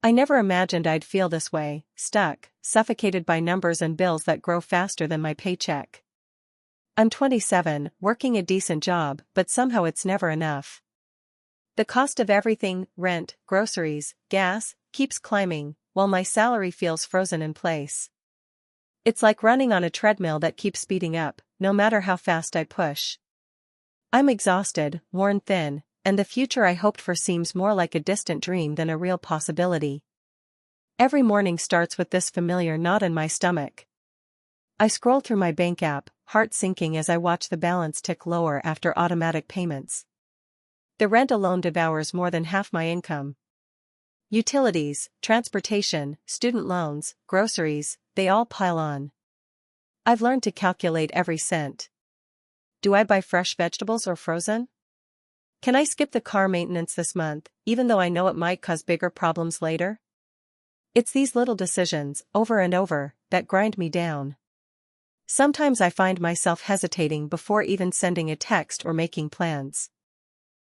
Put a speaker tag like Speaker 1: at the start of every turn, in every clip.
Speaker 1: I never imagined I'd feel this way, stuck, suffocated by numbers and bills that grow faster than my paycheck. I'm 27, working a decent job, but somehow it's never enough. The cost of everything, rent, groceries, gas, keeps climbing, while my salary feels frozen in place. It's like running on a treadmill that keeps speeding up, no matter how fast I push. I'm exhausted, worn thin, and the future I hoped for seems more like a distant dream than a real possibility. Every morning starts with this familiar knot in my stomach. I scroll through my bank app, heart sinking as I watch the balance tick lower after automatic payments. The rent alone devours more than half my income. Utilities, transportation, student loans, groceries, they all pile on. I've learned to calculate every cent. Do I buy fresh vegetables or frozen? Can I skip the car maintenance this month, even though I know it might cause bigger problems later? It's these little decisions, over and over, that grind me down. Sometimes I find myself hesitating before even sending a text or making plans.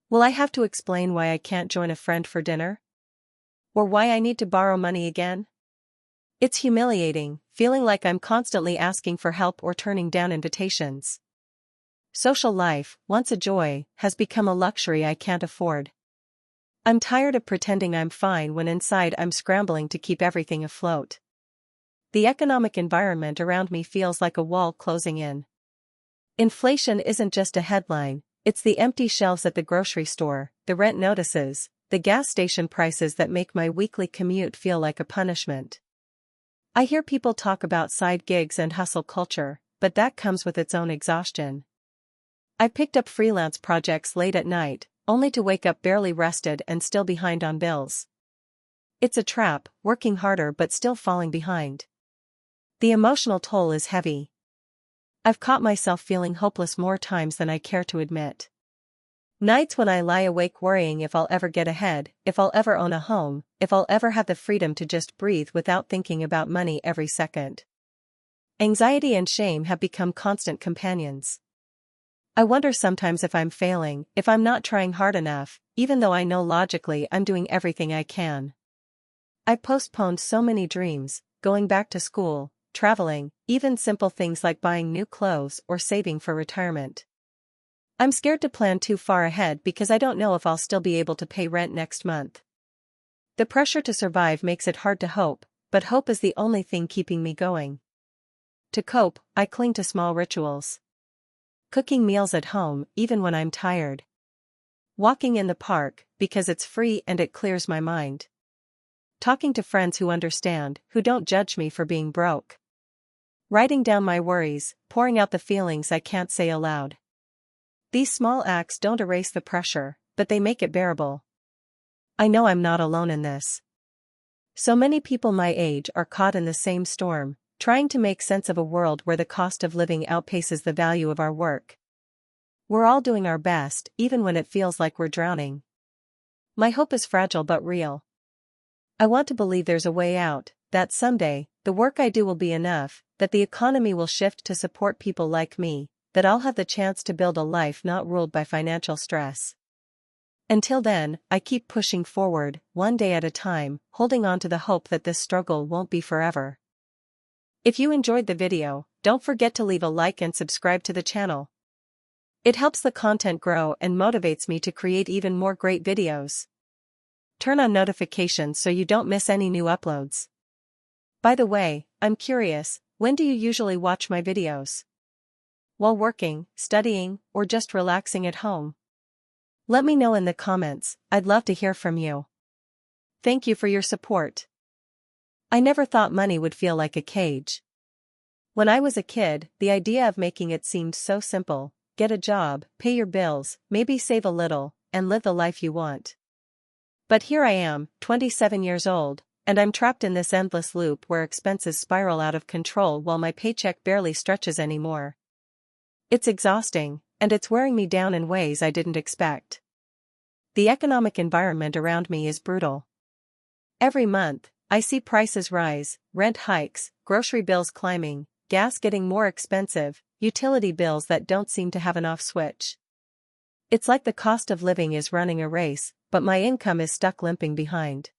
Speaker 1: Will I have to explain why I can't join a friend for dinner? Or why I need to borrow money again? It's humiliating, feeling like I'm constantly asking for help or turning down invitations. Social life, once a joy, has become a luxury I can't afford. I'm tired of pretending I'm fine when inside I'm scrambling to keep everything afloat. The economic environment around me feels like a wall closing in. Inflation isn't just a headline, it's the empty shelves at the grocery store, the rent notices, the gas station prices that make my weekly commute feel like a punishment. I hear people talk about side gigs and hustle culture, but that comes with its own exhaustion. I picked up freelance projects late at night, only to wake up barely rested and still behind on bills. It's a trap, working harder but still falling behind. The emotional toll is heavy. I've caught myself feeling hopeless more times than I care to admit. Nights when I lie awake worrying if I'll ever get ahead, if I'll ever own a home, if I'll ever have the freedom to just breathe without thinking about money every second. Anxiety and shame have become constant companions. I wonder sometimes if I'm failing, if I'm not trying hard enough, even though I know logically I'm doing everything I can. I postponed so many dreams, going back to school, traveling, even simple things like buying new clothes or saving for retirement. I'm scared to plan too far ahead because I don't know if I'll still be able to pay rent next month. The pressure to survive makes it hard to hope, but hope is the only thing keeping me going. To cope, I cling to small rituals. Cooking meals at home, even when I'm tired. Walking in the park, because it's free and it clears my mind. Talking to friends who understand, who don't judge me for being broke. Writing down my worries, pouring out the feelings I can't say aloud. These small acts don't erase the pressure, but they make it bearable. I know I'm not alone in this. So many people my age are caught in the same storm, trying to make sense of a world where the cost of living outpaces the value of our work. We're all doing our best, even when it feels like we're drowning. My hope is fragile but real. I want to believe there's a way out, that someday, the work I do will be enough, that the economy will shift to support people like me, that I'll have the chance to build a life not ruled by financial stress. Until then, I keep pushing forward, one day at a time, holding on to the hope that this struggle won't be forever. If you enjoyed the video, don't forget to leave a like and subscribe to the channel. It helps the content grow and motivates me to create even more great videos. Turn on notifications so you don't miss any new uploads. By the way, I'm curious, when do you usually watch my videos? While working, studying, or just relaxing at home? Let me know in the comments, I'd love to hear from you. Thank you for your support. I never thought money would feel like a cage. When I was a kid, the idea of making it seemed so simple: get a job, pay your bills, maybe save a little, and live the life you want. But here I am, 27 years old, and I'm trapped in this endless loop where expenses spiral out of control while my paycheck barely stretches anymore. It's exhausting, and it's wearing me down in ways I didn't expect. The economic environment around me is brutal. Every month, I see prices rise, rent hikes, grocery bills climbing, gas getting more expensive, utility bills that don't seem to have an off switch. It's like the cost of living is running a race, but my income is stuck limping behind.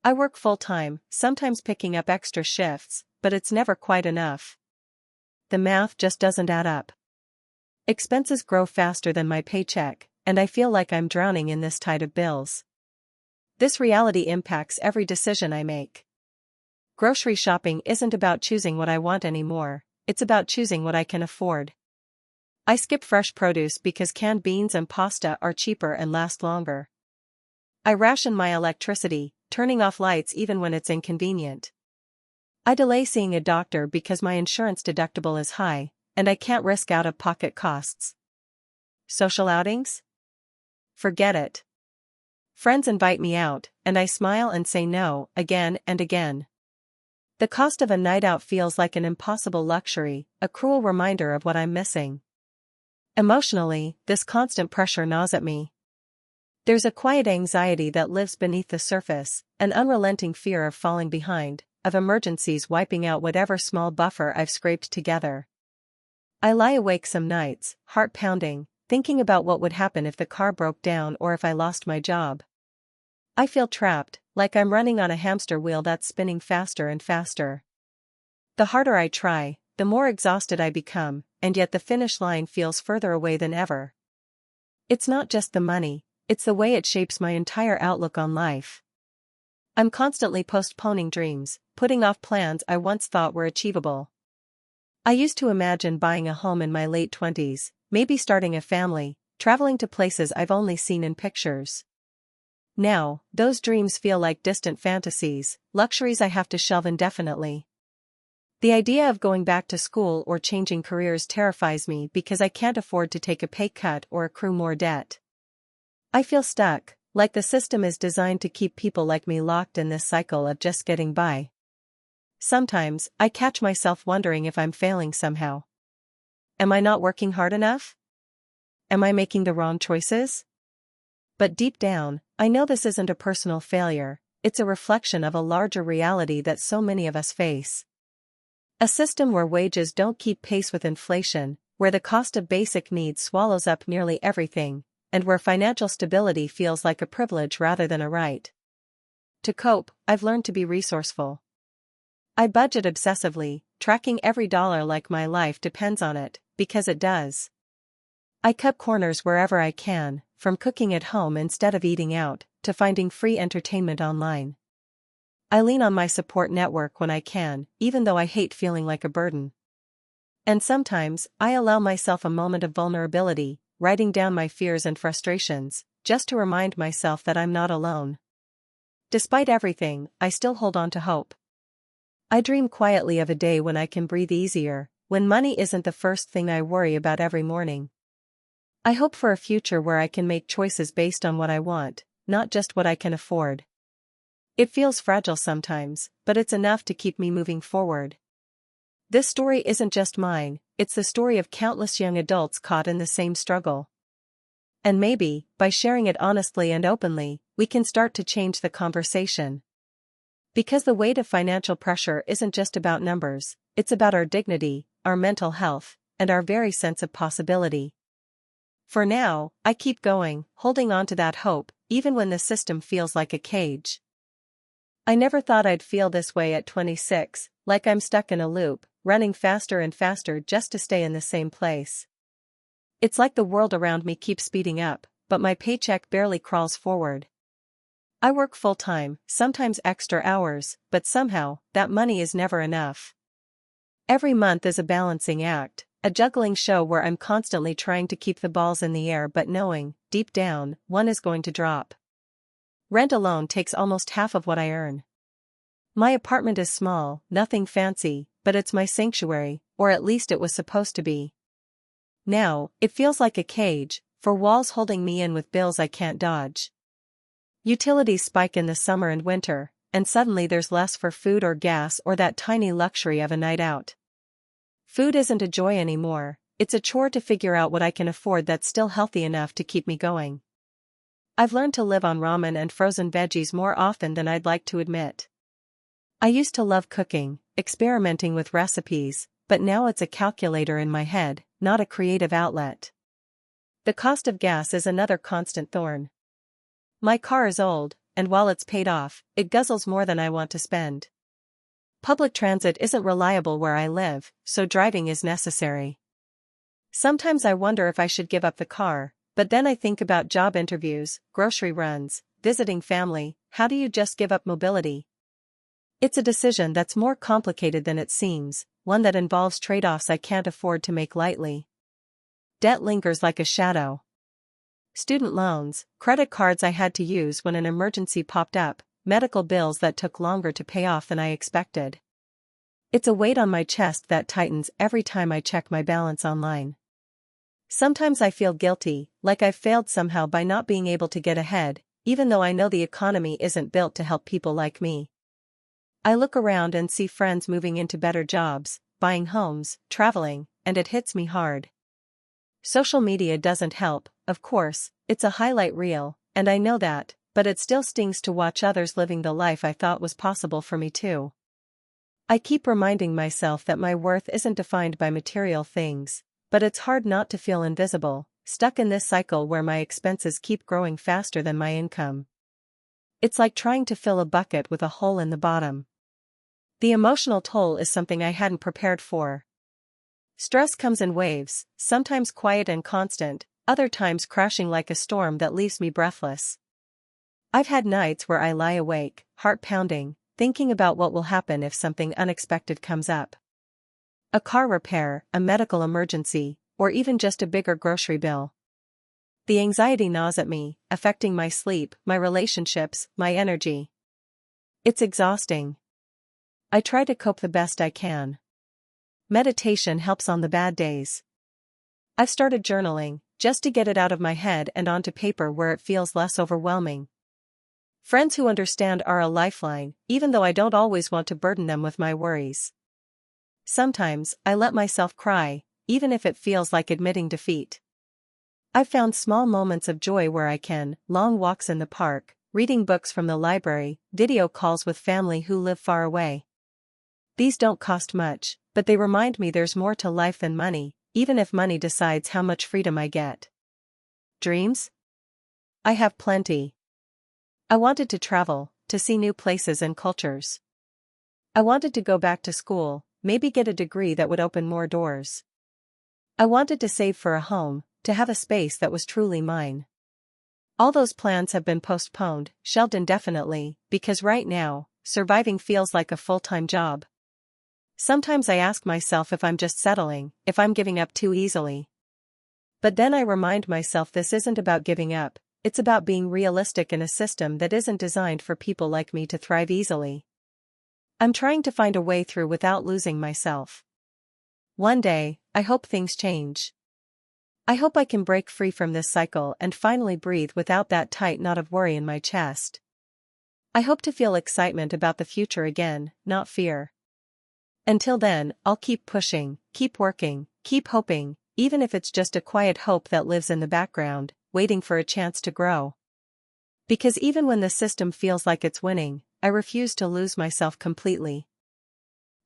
Speaker 1: I work full-time, sometimes picking up extra shifts, but it's never quite enough. The math just doesn't add up. Expenses grow faster than my paycheck, and I feel like I'm drowning in this tide of bills. This reality impacts every decision I make. Grocery shopping isn't about choosing what I want anymore, it's about choosing what I can afford. I skip fresh produce because canned beans and pasta are cheaper and last longer. I ration my electricity, turning off lights even when it's inconvenient. I delay seeing a doctor because my insurance deductible is high, and I can't risk out-of-pocket costs. Social outings? Forget it. Friends invite me out, and I smile and say no, again and again. The cost of a night out feels like an impossible luxury, a cruel reminder of what I'm missing. Emotionally, this constant pressure gnaws at me. There's a quiet anxiety that lives beneath the surface, an unrelenting fear of falling behind, of emergencies wiping out whatever small buffer I've scraped together. I lie awake some nights, heart pounding, thinking about what would happen if the car broke down or if I lost my job. I feel trapped, like I'm running on a hamster wheel that's spinning faster and faster. The harder I try, the more exhausted I become, and yet the finish line feels further away than ever. It's not just the money, it's the way it shapes my entire outlook on life. I'm constantly postponing dreams, putting off plans I once thought were achievable. I used to imagine buying a home in my late 20s, maybe starting a family, traveling to places I've only seen in pictures. Now, those dreams feel like distant fantasies, luxuries I have to shelve indefinitely. The idea of going back to school or changing careers terrifies me because I can't afford to take a pay cut or accrue more debt. I feel stuck, like the system is designed to keep people like me locked in this cycle of just getting by. Sometimes, I catch myself wondering if I'm failing somehow. Am I not working hard enough? Am I making the wrong choices? But deep down, I know this isn't a personal failure, it's a reflection of a larger reality that so many of us face. A system where wages don't keep pace with inflation, where the cost of basic needs swallows up nearly everything, and where financial stability feels like a privilege rather than a right. To cope, I've learned to be resourceful. I budget obsessively, tracking every dollar like my life depends on it, because it does. I cut corners wherever I can, from cooking at home instead of eating out, to finding free entertainment online. I lean on my support network when I can, even though I hate feeling like a burden. And sometimes, I allow myself a moment of vulnerability, writing down my fears and frustrations, just to remind myself that I'm not alone. Despite everything, I still hold on to hope. I dream quietly of a day when I can breathe easier, when money isn't the first thing I worry about every morning. I hope for a future where I can make choices based on what I want, not just what I can afford. It feels fragile sometimes, but it's enough to keep me moving forward. This story isn't just mine, it's the story of countless young adults caught in the same struggle. And maybe, by sharing it honestly and openly, we can start to change the conversation. Because the weight of financial pressure isn't just about numbers, it's about our dignity, our mental health, and our very sense of possibility. For now, I keep going, holding on to that hope, even when the system feels like a cage. I never thought I'd feel this way at 26, like I'm stuck in a loop, running faster and faster just to stay in the same place. It's like the world around me keeps speeding up, but my paycheck barely crawls forward. I work full-time, sometimes extra hours, but somehow, that money is never enough. Every month is a balancing act, a juggling show where I'm constantly trying to keep the balls in the air but knowing, deep down, one is going to drop. Rent alone takes almost half of what I earn. My apartment is small, nothing fancy, but it's my sanctuary, or at least it was supposed to be. Now, it feels like a cage, for walls holding me in with bills I can't dodge. Utilities spike in the summer and winter, and suddenly there's less for food or gas or that tiny luxury of a night out. Food isn't a joy anymore, it's a chore to figure out what I can afford that's still healthy enough to keep me going. I've learned to live on ramen and frozen veggies more often than I'd like to admit. I used to love cooking, experimenting with recipes, but now it's a calculator in my head, not a creative outlet. The cost of gas is another constant thorn. My car is old, and while it's paid off, it guzzles more than I want to spend. Public transit isn't reliable where I live, so driving is necessary. Sometimes I wonder if I should give up the car, but then I think about job interviews, grocery runs, visiting family. How do you just give up mobility? It's a decision that's more complicated than it seems, one that involves trade-offs I can't afford to make lightly. Debt lingers like a shadow. Student loans, credit cards I had to use when an emergency popped up, medical bills that took longer to pay off than I expected. It's a weight on my chest that tightens every time I check my balance online. Sometimes I feel guilty, like I've failed somehow by not being able to get ahead, even though I know the economy isn't built to help people like me. I look around and see friends moving into better jobs, buying homes, traveling, and it hits me hard. Social media doesn't help, of course, it's a highlight reel, and I know that, but it still stings to watch others living the life I thought was possible for me too. I keep reminding myself that my worth isn't defined by material things, but it's hard not to feel invisible, stuck in this cycle where my expenses keep growing faster than my income. It's like trying to fill a bucket with a hole in the bottom. The emotional toll is something I hadn't prepared for. Stress comes in waves, sometimes quiet and constant, other times crashing like a storm that leaves me breathless. I've had nights where I lie awake, heart pounding, thinking about what will happen if something unexpected comes up. A car repair, a medical emergency, or even just a bigger grocery bill. The anxiety gnaws at me, affecting my sleep, my relationships, my energy. It's exhausting. I try to cope the best I can. Meditation helps on the bad days. I've started journaling, just to get it out of my head and onto paper where it feels less overwhelming. Friends who understand are a lifeline, even though I don't always want to burden them with my worries. Sometimes, I let myself cry, even if it feels like admitting defeat. I've found small moments of joy where I can, long walks in the park, reading books from the library, video calls with family who live far away. These don't cost much, but they remind me there's more to life than money, even if money decides how much freedom I get. Dreams? I have plenty. I wanted to travel, to see new places and cultures. I wanted to go back to school, maybe get a degree that would open more doors. I wanted to save for a home, to have a space that was truly mine. All those plans have been postponed, shelved indefinitely, because right now, surviving feels like a full-time job. Sometimes I ask myself if I'm just settling, if I'm giving up too easily. But then I remind myself this isn't about giving up, it's about being realistic in a system that isn't designed for people like me to thrive easily. I'm trying to find a way through without losing myself. One day, I hope things change. I hope I can break free from this cycle and finally breathe without that tight knot of worry in my chest. I hope to feel excitement about the future again, not fear. Until then, I'll keep pushing, keep working, keep hoping, even if it's just a quiet hope that lives in the background, waiting for a chance to grow. Because even when the system feels like it's winning, I refuse to lose myself completely.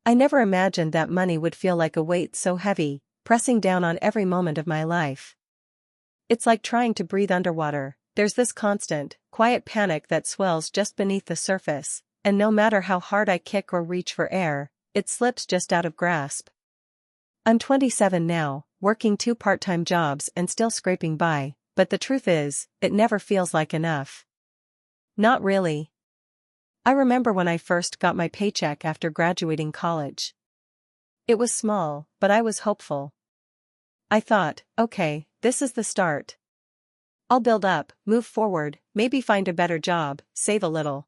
Speaker 1: I never imagined that money would feel like a weight so heavy, pressing down on every moment of my life. It's like trying to breathe underwater. There's this constant, quiet panic that swells just beneath the surface, and no matter how hard I kick or reach for air, it slips just out of grasp. I'm 27 now, working 2 part-time jobs and still scraping by, but the truth is, it never feels like enough. Not really. I remember when I first got my paycheck after graduating college. It was small, but I was hopeful. I thought, okay, this is the start. I'll build up, move forward, maybe find a better job, save a little.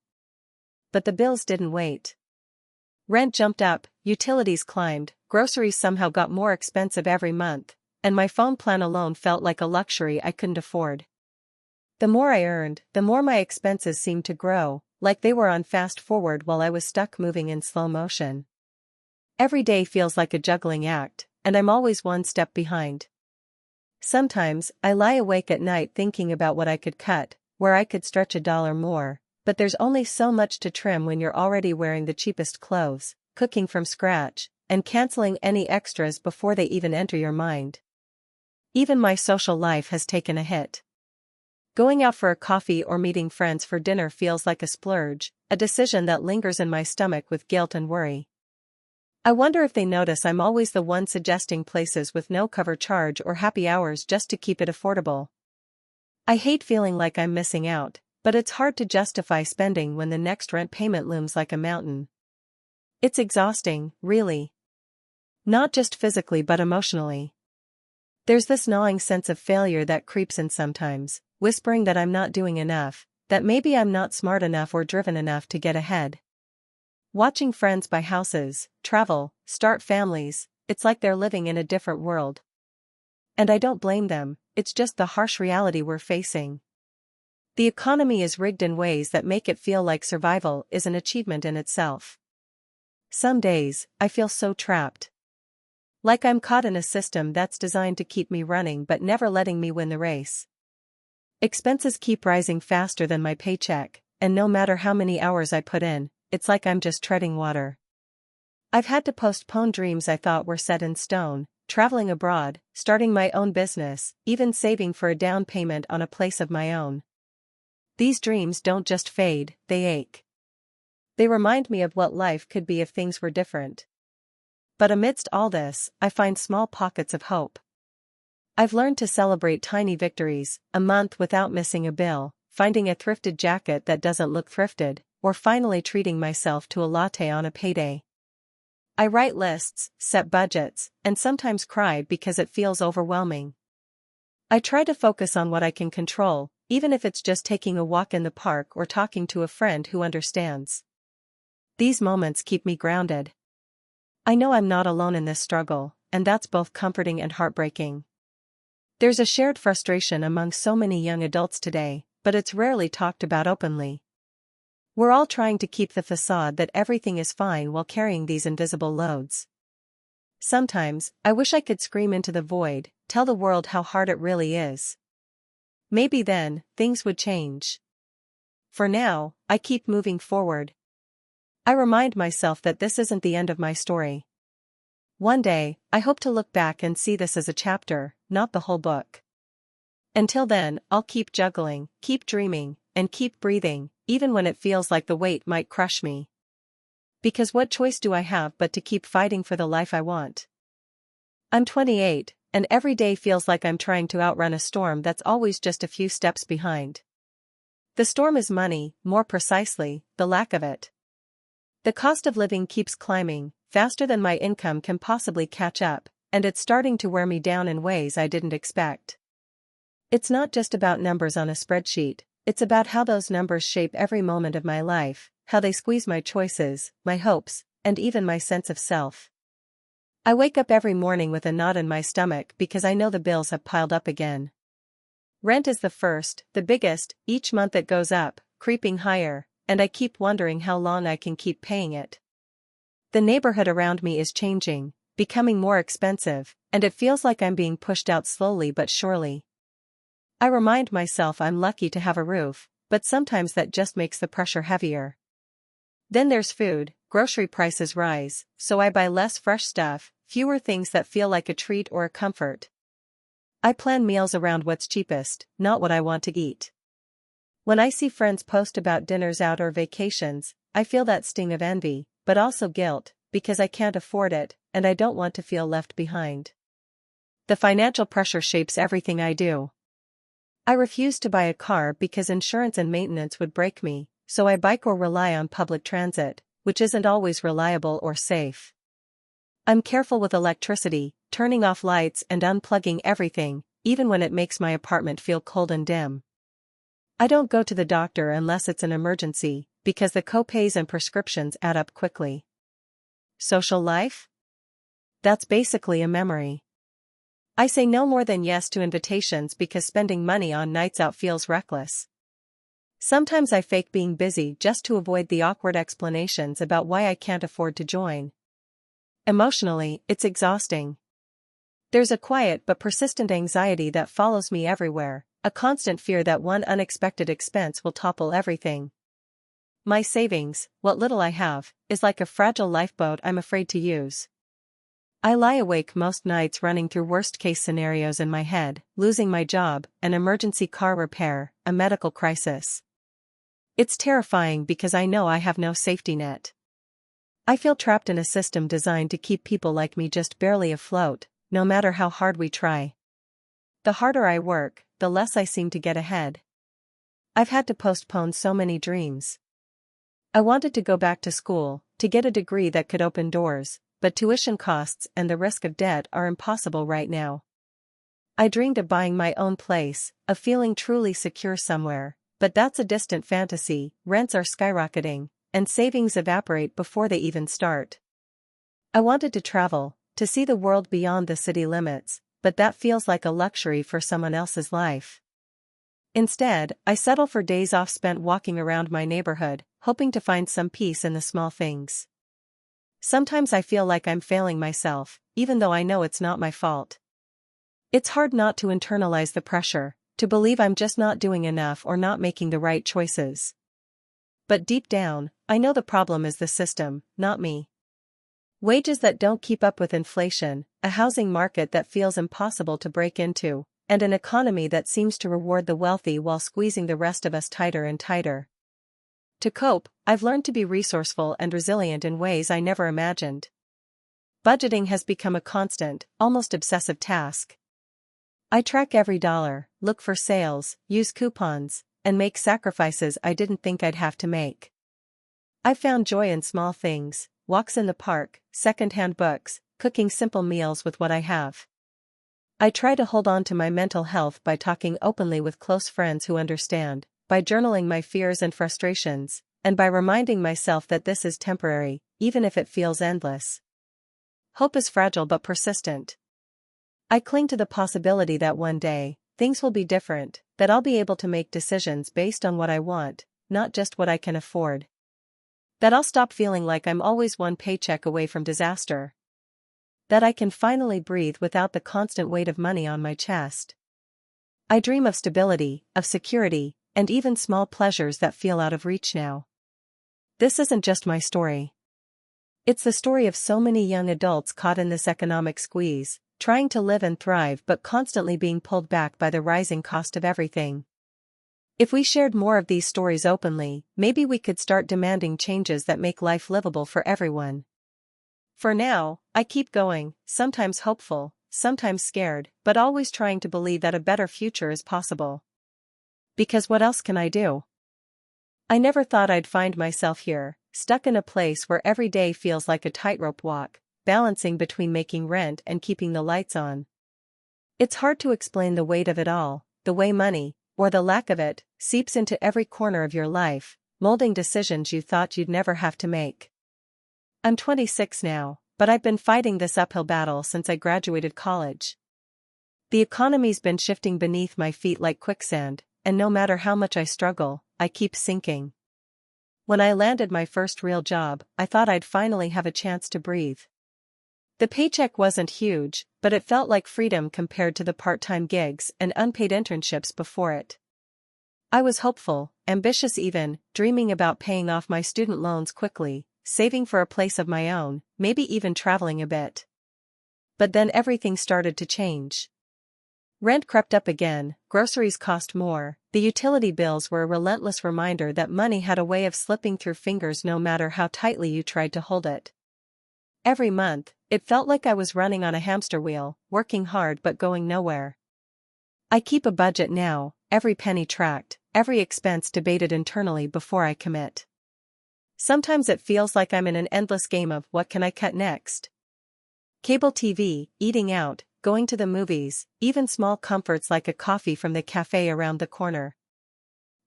Speaker 1: But the bills didn't wait. Rent jumped up, utilities climbed, groceries somehow got more expensive every month, and my phone plan alone felt like a luxury I couldn't afford. The more I earned, the more my expenses seemed to grow, like they were on fast forward while I was stuck moving in slow motion. Every day feels like a juggling act, and I'm always one step behind. Sometimes, I lie awake at night thinking about what I could cut, where I could stretch $1 more, but there's only so much to trim when you're already wearing the cheapest clothes, cooking from scratch, and canceling any extras before they even enter your mind. Even my social life has taken a hit. Going out for a coffee or meeting friends for dinner feels like a splurge, a decision that lingers in my stomach with guilt and worry. I wonder if they notice I'm always the one suggesting places with no cover charge or happy hours just to keep it affordable. I hate feeling like I'm missing out, but it's hard to justify spending when the next rent payment looms like a mountain. It's exhausting, really. Not just physically but emotionally. There's this gnawing sense of failure that creeps in sometimes, whispering that I'm not doing enough, that maybe I'm not smart enough or driven enough to get ahead. Watching friends buy houses, travel, start families, it's like they're living in a different world. And I don't blame them, it's just the harsh reality we're facing. The economy is rigged in ways that make it feel like survival is an achievement in itself. Some days, I feel so trapped. Like I'm caught in a system that's designed to keep me running but never letting me win the race. Expenses keep rising faster than my paycheck, and no matter how many hours I put in, it's like I'm just treading water. I've had to postpone dreams I thought were set in stone, traveling abroad, starting my own business, even saving for a down payment on a place of my own. These dreams don't just fade, they ache. They remind me of what life could be if things were different. But amidst all this, I find small pockets of hope. I've learned to celebrate tiny victories, a month without missing a bill, finding a thrifted jacket that doesn't look thrifted, or finally treating myself to a latte on a payday. I write lists, set budgets, and sometimes cry because it feels overwhelming. I try to focus on what I can control, even if it's just taking a walk in the park or talking to a friend who understands. These moments keep me grounded. I know I'm not alone in this struggle, and that's both comforting and heartbreaking. There's a shared frustration among so many young adults today, but it's rarely talked about openly. We're all trying to keep the facade that everything is fine while carrying these invisible loads. Sometimes, I wish I could scream into the void, tell the world how hard it really is. Maybe then, things would change. For now, I keep moving forward. I remind myself that this isn't the end of my story. One day, I hope to look back and see this as a chapter, not the whole book. Until then, I'll keep juggling, keep dreaming, and keep breathing, even when it feels like the weight might crush me. Because what choice do I have but to keep fighting for the life I want? I'm 28, and every day feels like I'm trying to outrun a storm that's always just a few steps behind. The storm is money, more precisely, the lack of it. The cost of living keeps climbing, faster than my income can possibly catch up, and it's starting to wear me down in ways I didn't expect. It's not just about numbers on a spreadsheet, it's about how those numbers shape every moment of my life, how they squeeze my choices, my hopes, and even my sense of self. I wake up every morning with a knot in my stomach because I know the bills have piled up again. Rent is the first, the biggest, each month it goes up, creeping higher, and I keep wondering how long I can keep paying it. The neighborhood around me is changing, becoming more expensive, and it feels like I'm being pushed out slowly but surely. I remind myself I'm lucky to have a roof, but sometimes that just makes the pressure heavier. Then there's food, grocery prices rise, so I buy less fresh stuff, fewer things that feel like a treat or a comfort. I plan meals around what's cheapest, not what I want to eat. When I see friends post about dinners out or vacations, I feel that sting of envy, but also guilt, because I can't afford it, and I don't want to feel left behind. The financial pressure shapes everything I do. I refuse to buy a car because insurance and maintenance would break me, so I bike or rely on public transit, which isn't always reliable or safe. I'm careful with electricity, turning off lights and unplugging everything, even when it makes my apartment feel cold and dim. I don't go to the doctor unless it's an emergency, because the co-pays and prescriptions add up quickly. Social life? That's basically a memory. I say no more than yes to invitations because spending money on nights out feels reckless. Sometimes I fake being busy just to avoid the awkward explanations about why I can't afford to join. Emotionally, it's exhausting. There's a quiet but persistent anxiety that follows me everywhere, a constant fear that one unexpected expense will topple everything. My savings, what little I have, is like a fragile lifeboat I'm afraid to use. I lie awake most nights running through worst-case scenarios in my head: losing my job, an emergency car repair, a medical crisis. It's terrifying because I know I have no safety net. I feel trapped in a system designed to keep people like me just barely afloat, no matter how hard we try. The harder I work, the less I seem to get ahead. I've had to postpone so many dreams. I wanted to go back to school, to get a degree that could open doors, but tuition costs and the risk of debt are impossible right now. I dreamed of buying my own place, of feeling truly secure somewhere, but that's a distant fantasy. Rents are skyrocketing, and savings evaporate before they even start. I wanted to travel, to see the world beyond the city limits, but that feels like a luxury for someone else's life. Instead, I settle for days off spent walking around my neighborhood, hoping to find some peace in the small things. Sometimes I feel like I'm failing myself, even though I know it's not my fault. It's hard not to internalize the pressure, to believe I'm just not doing enough or not making the right choices. But deep down, I know the problem is the system, not me. Wages that don't keep up with inflation, a housing market that feels impossible to break into, and an economy that seems to reward the wealthy while squeezing the rest of us tighter and tighter. To cope, I've learned to be resourceful and resilient in ways I never imagined. Budgeting has become a constant, almost obsessive task. I track every dollar, look for sales, use coupons, and make sacrifices I didn't think I'd have to make. I've found joy in small things: walks in the park, second-hand books, cooking simple meals with what I have. I try to hold on to my mental health by talking openly with close friends who understand, by journaling my fears and frustrations, and by reminding myself that this is temporary, even if it feels endless. Hope is fragile but persistent. I cling to the possibility that one day, things will be different, that I'll be able to make decisions based on what I want, not just what I can afford. That I'll stop feeling like I'm always one paycheck away from disaster. That I can finally breathe without the constant weight of money on my chest. I dream of stability, of security, and even small pleasures that feel out of reach now. This isn't just my story. It's the story of so many young adults caught in this economic squeeze, trying to live and thrive but constantly being pulled back by the rising cost of everything. If we shared more of these stories openly, maybe we could start demanding changes that make life livable for everyone. For now, I keep going, sometimes hopeful, sometimes scared, but always trying to believe that a better future is possible. Because what else can I do? I never thought I'd find myself here, stuck in a place where every day feels like a tightrope walk, balancing between making rent and keeping the lights on. It's hard to explain the weight of it all, the way money, or the lack of it, seeps into every corner of your life, molding decisions you thought you'd never have to make. I'm 26 now, but I've been fighting this uphill battle since I graduated college. The economy's been shifting beneath my feet like quicksand, and no matter how much I struggle, I keep sinking. When I landed my first real job, I thought I'd finally have a chance to breathe. The paycheck wasn't huge, but it felt like freedom compared to the part-time gigs and unpaid internships before it. I was hopeful, ambitious even, dreaming about paying off my student loans quickly, saving for a place of my own, maybe even traveling a bit. But then everything started to change. Rent crept up again, groceries cost more, the utility bills were a relentless reminder that money had a way of slipping through fingers no matter how tightly you tried to hold it. Every month, it felt like I was running on a hamster wheel, working hard but going nowhere. I keep a budget now, every penny tracked, every expense debated internally before I commit. Sometimes it feels like I'm in an endless game of what can I cut next? Cable TV, eating out, going to the movies, even small comforts like a coffee from the cafe around the corner.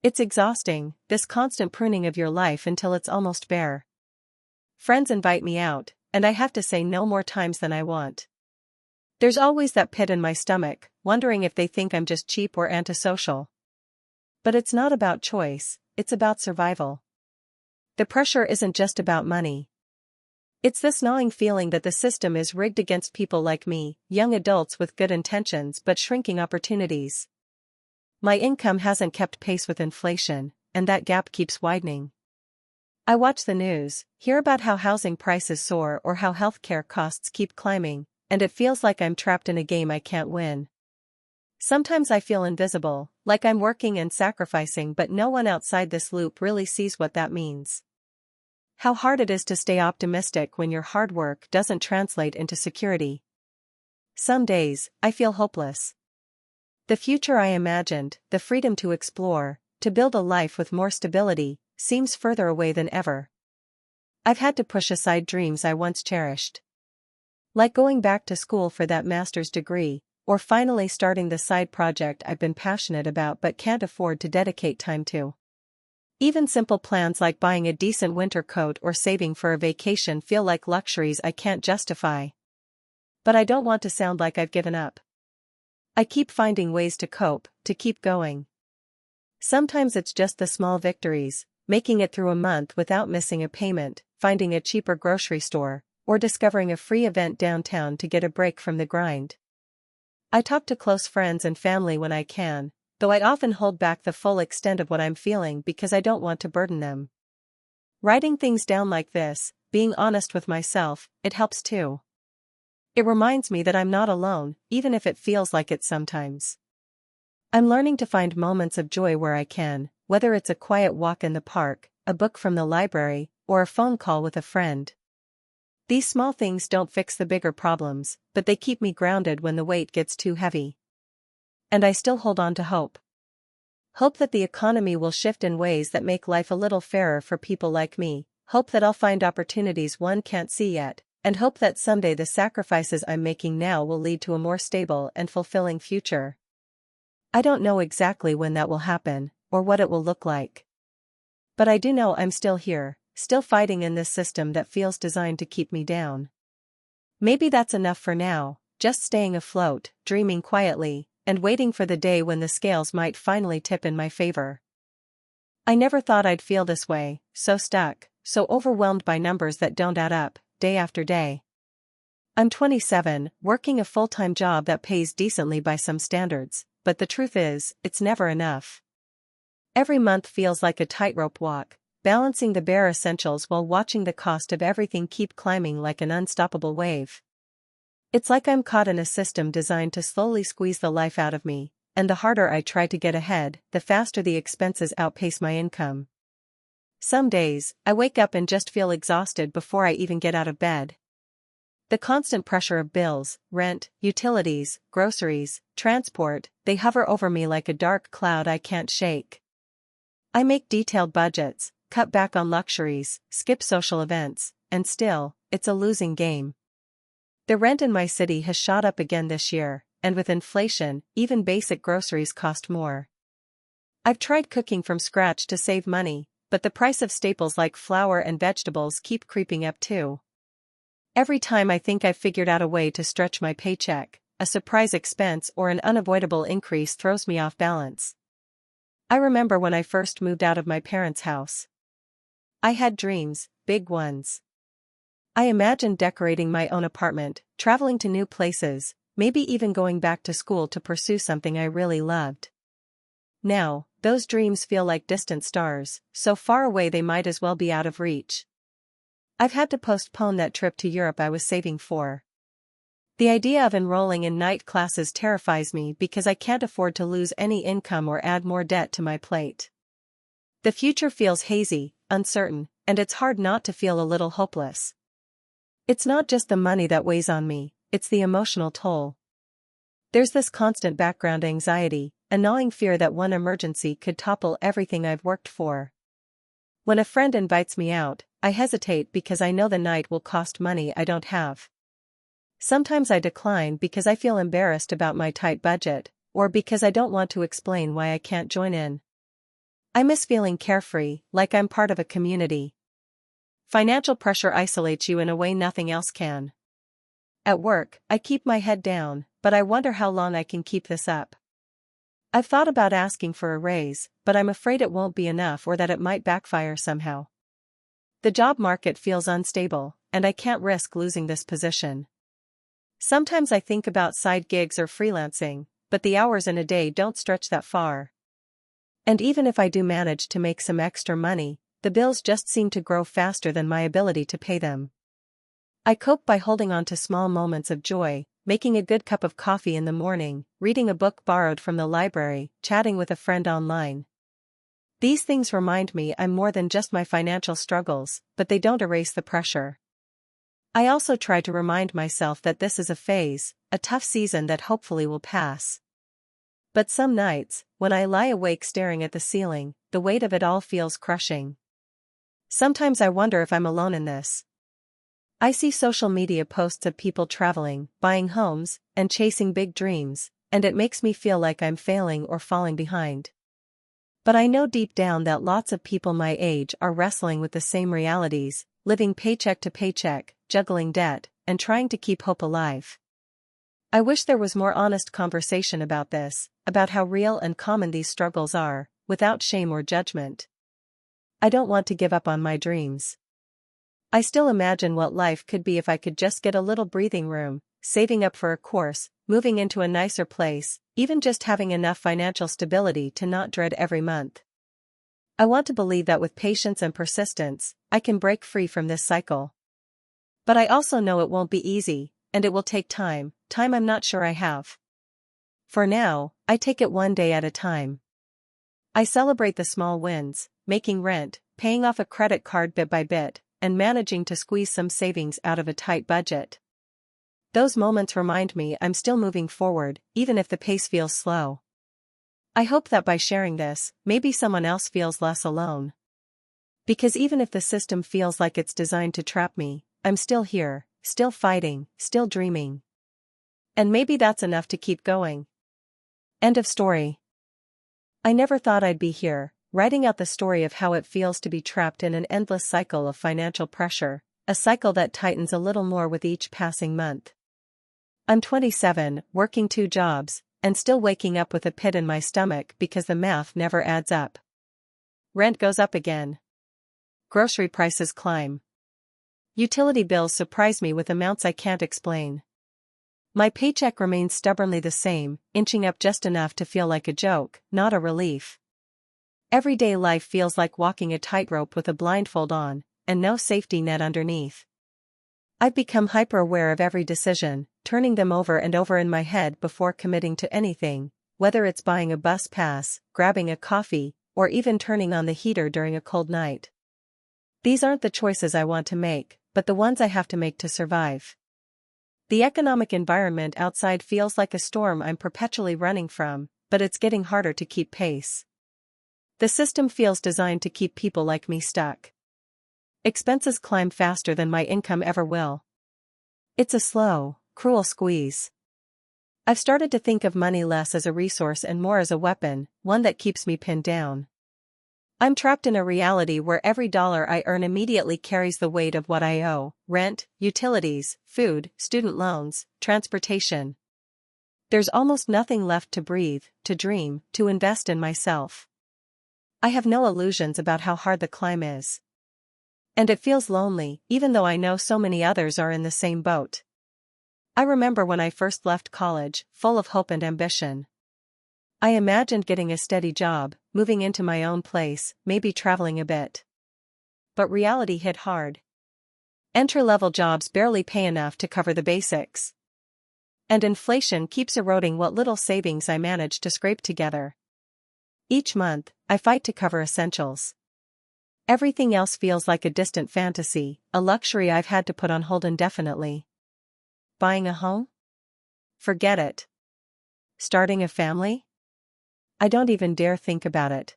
Speaker 1: It's exhausting, this constant pruning of your life until it's almost bare. Friends invite me out, and I have to say no more times than I want. There's always that pit in my stomach, wondering if they think I'm just cheap or antisocial. But it's not about choice, it's about survival. The pressure isn't just about money. It's this gnawing feeling that the system is rigged against people like me, young adults with good intentions but shrinking opportunities. My income hasn't kept pace with inflation, and that gap keeps widening. I watch the news, hear about how housing prices soar or how healthcare costs keep climbing, and it feels like I'm trapped in a game I can't win. Sometimes I feel invisible, like I'm working and sacrificing, but no one outside this loop really sees what that means. How hard it is to stay optimistic when your hard work doesn't translate into security. Some days, I feel hopeless. The future I imagined, the freedom to explore, to build a life with more stability, seems further away than ever. I've had to push aside dreams I once cherished. Like going back to school for that master's degree, or finally starting the side project I've been passionate about but can't afford to dedicate time to. Even simple plans like buying a decent winter coat or saving for a vacation feel like luxuries I can't justify. But I don't want to sound like I've given up. I keep finding ways to cope, to keep going. Sometimes it's just the small victories, making it through a month without missing a payment, finding a cheaper grocery store, or discovering a free event downtown to get a break from the grind. I talk to close friends and family when I can, though I often hold back the full extent of what I'm feeling because I don't want to burden them. Writing things down like this, being honest with myself, it helps too. It reminds me that I'm not alone, even if it feels like it sometimes. I'm learning to find moments of joy where I can, whether it's a quiet walk in the park, a book from the library, or a phone call with a friend. These small things don't fix the bigger problems, but they keep me grounded when the weight gets too heavy. And I still hold on to hope. Hope that the economy will shift in ways that make life a little fairer for people like me, hope that I'll find opportunities one can't see yet, and hope that someday the sacrifices I'm making now will lead to a more stable and fulfilling future. I don't know exactly when that will happen, or what it will look like. But I do know I'm still here, still fighting in this system that feels designed to keep me down. Maybe that's enough for now, just staying afloat, dreaming quietly, and waiting for the day when the scales might finally tip in my favor. I never thought I'd feel this way, so stuck, so overwhelmed by numbers that don't add up, day after day. I'm 27, working a full-time job that pays decently by some standards, but the truth is, it's never enough. Every month feels like a tightrope walk, balancing the bare essentials while watching the cost of everything keep climbing like an unstoppable wave. It's like I'm caught in a system designed to slowly squeeze the life out of me, and the harder I try to get ahead, the faster the expenses outpace my income. Some days, I wake up and just feel exhausted before I even get out of bed. The constant pressure of bills, rent, utilities, groceries, transport, they hover over me like a dark cloud I can't shake. I make detailed budgets, cut back on luxuries, skip social events, and still, it's a losing game. The rent in my city has shot up again this year, and with inflation, even basic groceries cost more. I've tried cooking from scratch to save money, but the price of staples like flour and vegetables keep creeping up too. Every time I think I've figured out a way to stretch my paycheck, a surprise expense or an unavoidable increase throws me off balance. I remember when I first moved out of my parents' house. I had dreams, big ones. I imagined decorating my own apartment, traveling to new places, maybe even going back to school to pursue something I really loved. Now, those dreams feel like distant stars, so far away they might as well be out of reach. I've had to postpone that trip to Europe I was saving for. The idea of enrolling in night classes terrifies me because I can't afford to lose any income or add more debt to my plate. The future feels hazy, uncertain, and it's hard not to feel a little hopeless. It's not just the money that weighs on me, it's the emotional toll. There's this constant background anxiety, a gnawing fear that one emergency could topple everything I've worked for. When a friend invites me out, I hesitate because I know the night will cost money I don't have. Sometimes I decline because I feel embarrassed about my tight budget, or because I don't want to explain why I can't join in. I miss feeling carefree, like I'm part of a community. Financial pressure isolates you in a way nothing else can. At work, I keep my head down, but I wonder how long I can keep this up. I've thought about asking for a raise, but I'm afraid it won't be enough or that it might backfire somehow. The job market feels unstable, and I can't risk losing this position. Sometimes I think about side gigs or freelancing, but the hours in a day don't stretch that far. And even if I do manage to make some extra money, the bills just seem to grow faster than my ability to pay them. I cope by holding on to small moments of joy, making a good cup of coffee in the morning, reading a book borrowed from the library, chatting with a friend online. These things remind me I'm more than just my financial struggles, but they don't erase the pressure. I also try to remind myself that this is a phase, a tough season that hopefully will pass. But some nights, when I lie awake staring at the ceiling, the weight of it all feels crushing. Sometimes I wonder if I'm alone in this. I see social media posts of people traveling, buying homes, and chasing big dreams, and it makes me feel like I'm failing or falling behind. But I know deep down that lots of people my age are wrestling with the same realities, living paycheck to paycheck, juggling debt, and trying to keep hope alive. I wish there was more honest conversation about this, about how real and common these struggles are, without shame or judgment. I don't want to give up on my dreams. I still imagine what life could be if I could just get a little breathing room, saving up for a course, moving into a nicer place, even just having enough financial stability to not dread every month. I want to believe that with patience and persistence, I can break free from this cycle. But I also know it won't be easy, and it will take time I'm not sure I have. For now, I take it one day at a time. I celebrate the small wins, making rent, paying off a credit card bit by bit, and managing to squeeze some savings out of a tight budget. Those moments remind me I'm still moving forward, even if the pace feels slow. I hope that by sharing this, maybe someone else feels less alone. Because even if the system feels like it's designed to trap me, I'm still here, still fighting, still dreaming. And maybe that's enough to keep going. End of story. I never thought I'd be here, writing out the story of how it feels to be trapped in an endless cycle of financial pressure, a cycle that tightens a little more with each passing month. I'm 27, working 2 jobs, and still waking up with a pit in my stomach because the math never adds up. Rent goes up again. Grocery prices climb. Utility bills surprise me with amounts I can't explain. My paycheck remains stubbornly the same, inching up just enough to feel like a joke, not a relief. Everyday life feels like walking a tightrope with a blindfold on, and no safety net underneath. I've become hyper-aware of every decision, turning them over and over in my head before committing to anything, whether it's buying a bus pass, grabbing a coffee, or even turning on the heater during a cold night. These aren't the choices I want to make, but the ones I have to make to survive. The economic environment outside feels like a storm I'm perpetually running from, but it's getting harder to keep pace. The system feels designed to keep people like me stuck. Expenses climb faster than my income ever will. It's a slow, cruel squeeze. I've started to think of money less as a resource and more as a weapon, one that keeps me pinned down. I'm trapped in a reality where every dollar I earn immediately carries the weight of what I owe: rent, utilities, food, student loans, transportation. There's almost nothing left to breathe, to dream, to invest in myself. I have no illusions about how hard the climb is. And it feels lonely, even though I know so many others are in the same boat. I remember when I first left college, full of hope and ambition. I imagined getting a steady job, moving into my own place, maybe traveling a bit. But reality hit hard. Entry-level jobs barely pay enough to cover the basics. And inflation keeps eroding what little savings I managed to scrape together. Each month, I fight to cover essentials. Everything else feels like a distant fantasy, a luxury I've had to put on hold indefinitely. Buying a home? Forget it. Starting a family? I don't even dare think about it.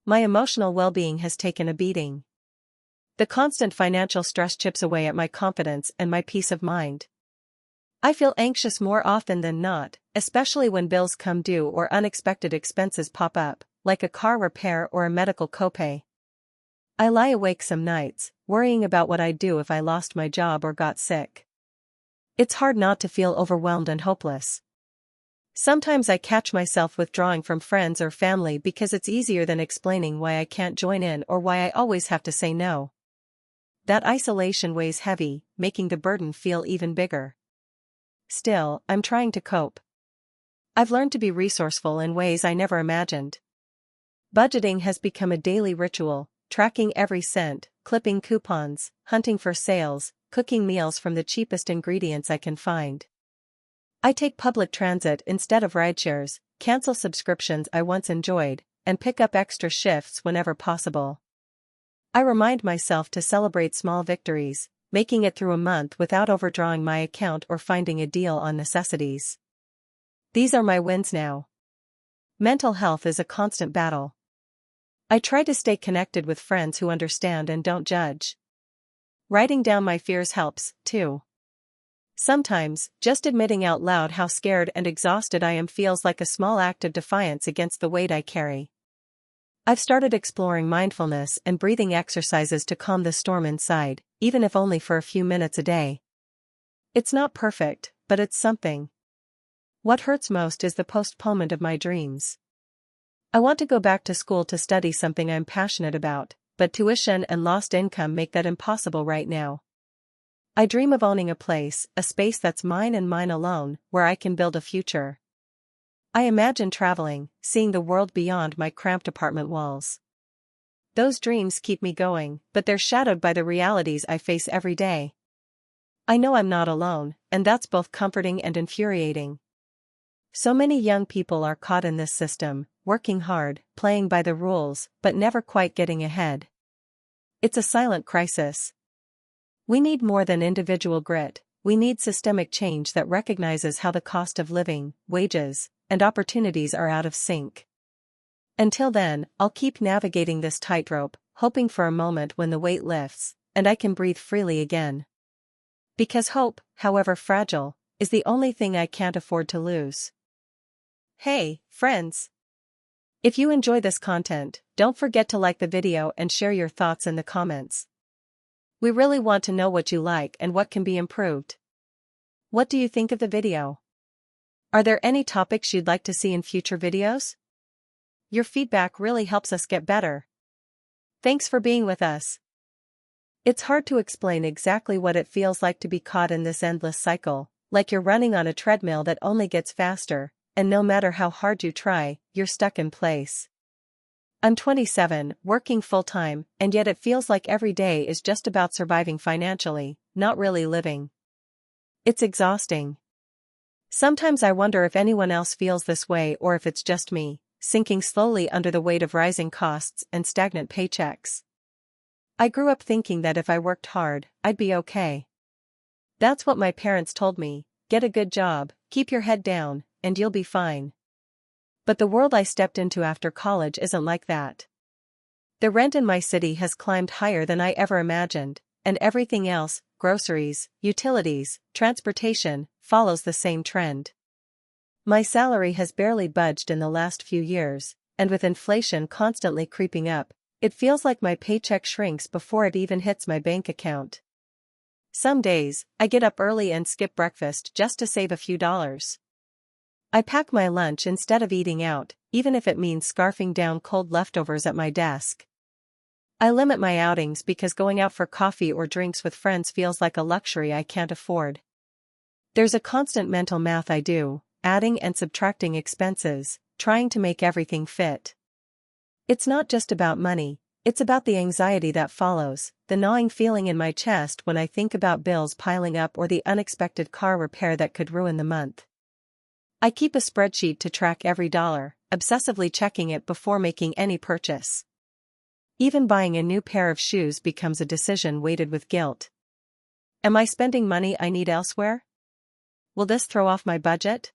Speaker 1: My emotional well-being has taken a beating. The constant financial stress chips away at my confidence and my peace of mind. I feel anxious more often than not, especially when bills come due or unexpected expenses pop up, like a car repair or a medical copay. I lie awake some nights, worrying about what I'd do if I lost my job or got sick. It's hard not to feel overwhelmed and hopeless. Sometimes I catch myself withdrawing from friends or family because it's easier than explaining why I can't join in or why I always have to say no. That isolation weighs heavy, making the burden feel even bigger. Still, I'm trying to cope. I've learned to be resourceful in ways I never imagined. Budgeting has become a daily ritual, tracking every cent, clipping coupons, hunting for sales, cooking meals from the cheapest ingredients I can find. I take public transit instead of rideshares, cancel subscriptions I once enjoyed, and pick up extra shifts whenever possible. I remind myself to celebrate small victories, making it through a month without overdrawing my account or finding a deal on necessities. These are my wins now. Mental health is a constant battle. I try to stay connected with friends who understand and don't judge. Writing down my fears helps, too. Sometimes, just admitting out loud how scared and exhausted I am feels like a small act of defiance against the weight I carry. I've started exploring mindfulness and breathing exercises to calm the storm inside, even if only for a few minutes a day. It's not perfect, but it's something. What hurts most is the postponement of my dreams. I want to go back to school to study something I'm passionate about, but tuition and lost income make that impossible right now. I dream of owning a place, a space that's mine and mine alone, where I can build a future. I imagine traveling, seeing the world beyond my cramped apartment walls. Those dreams keep me going, but they're shadowed by the realities I face every day. I know I'm not alone, and that's both comforting and infuriating. So many young people are caught in this system, working hard, playing by the rules, but never quite getting ahead. It's a silent crisis. We need more than individual grit, we need systemic change that recognizes how the cost of living, wages, and opportunities are out of sync. Until then, I'll keep navigating this tightrope, hoping for a moment when the weight lifts, and I can breathe freely again. Because hope, however fragile, is the only thing I can't afford to lose. Hey, friends! If you enjoy this content, don't forget to like the video and share your thoughts in the comments. We really want to know what you like and what can be improved. What do you think of the video? Are there any topics you'd like to see in future videos? Your feedback really helps us get better. Thanks for being with us. It's hard to explain exactly what it feels like to be caught in this endless cycle, like you're running on a treadmill that only gets faster, and no matter how hard you try, you're stuck in place. I'm 27, working full-time, and yet it feels like every day is just about surviving financially, not really living. It's exhausting. Sometimes I wonder if anyone else feels this way or if it's just me, sinking slowly under the weight of rising costs and stagnant paychecks. I grew up thinking that if I worked hard, I'd be okay. That's what my parents told me: get a good job, keep your head down, and you'll be fine. But the world I stepped into after college isn't like that. The rent in my city has climbed higher than I ever imagined, and everything else, groceries, utilities, transportation, follows the same trend. My salary has barely budged in the last few years, and with inflation constantly creeping up, it feels like my paycheck shrinks before it even hits my bank account. Some days, I get up early and skip breakfast just to save a few dollars. I pack my lunch instead of eating out, even if it means scarfing down cold leftovers at my desk. I limit my outings because going out for coffee or drinks with friends feels like a luxury I can't afford. There's a constant mental math I do, adding and subtracting expenses, trying to make everything fit. It's not just about money, it's about the anxiety that follows, the gnawing feeling in my chest when I think about bills piling up or the unexpected car repair that could ruin the month. I keep a spreadsheet to track every dollar, obsessively checking it before making any purchase. Even buying a new pair of shoes becomes a decision weighted with guilt. Am I spending money I need elsewhere? Will this throw off my budget?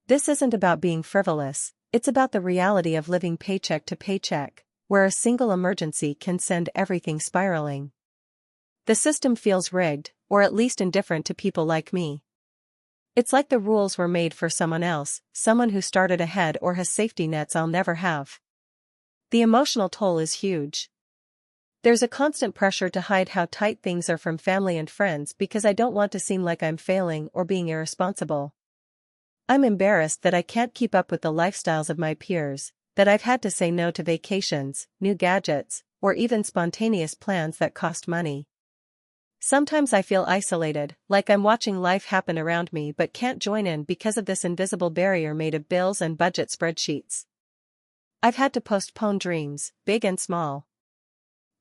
Speaker 1: This isn't about being frivolous, it's about the reality of living paycheck to paycheck, where a single emergency can send everything spiraling. The system feels rigged, or at least indifferent to people like me. It's like the rules were made for someone else, someone who started ahead or has safety nets I'll never have. The emotional toll is huge. There's a constant pressure to hide how tight things are from family and friends because I don't want to seem like I'm failing or being irresponsible. I'm embarrassed that I can't keep up with the lifestyles of my peers, that I've had to say no to vacations, new gadgets, or even spontaneous plans that cost money. Sometimes I feel isolated, like I'm watching life happen around me but can't join in because of this invisible barrier made of bills and budget spreadsheets. I've had to postpone dreams, big and small.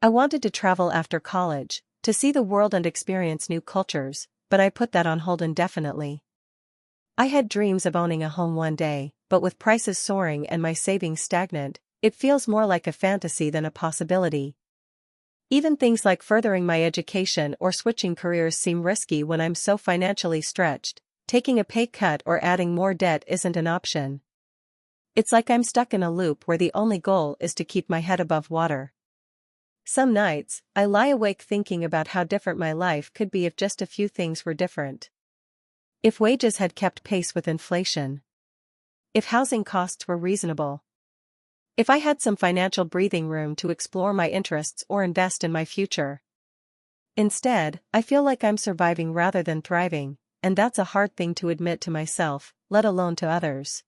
Speaker 1: I wanted to travel after college, to see the world and experience new cultures, but I put that on hold indefinitely. I had dreams of owning a home one day, but with prices soaring and my savings stagnant, it feels more like a fantasy than a possibility. Even things like furthering my education or switching careers seem risky when I'm so financially stretched. Taking a pay cut or adding more debt isn't an option. It's like I'm stuck in a loop where the only goal is to keep my head above water. Some nights, I lie awake thinking about how different my life could be if just a few things were different. If wages had kept pace with inflation. If housing costs were reasonable. If I had some financial breathing room to explore my interests or invest in my future. Instead, I feel like I'm surviving rather than thriving, and that's a hard thing to admit to myself, let alone to others.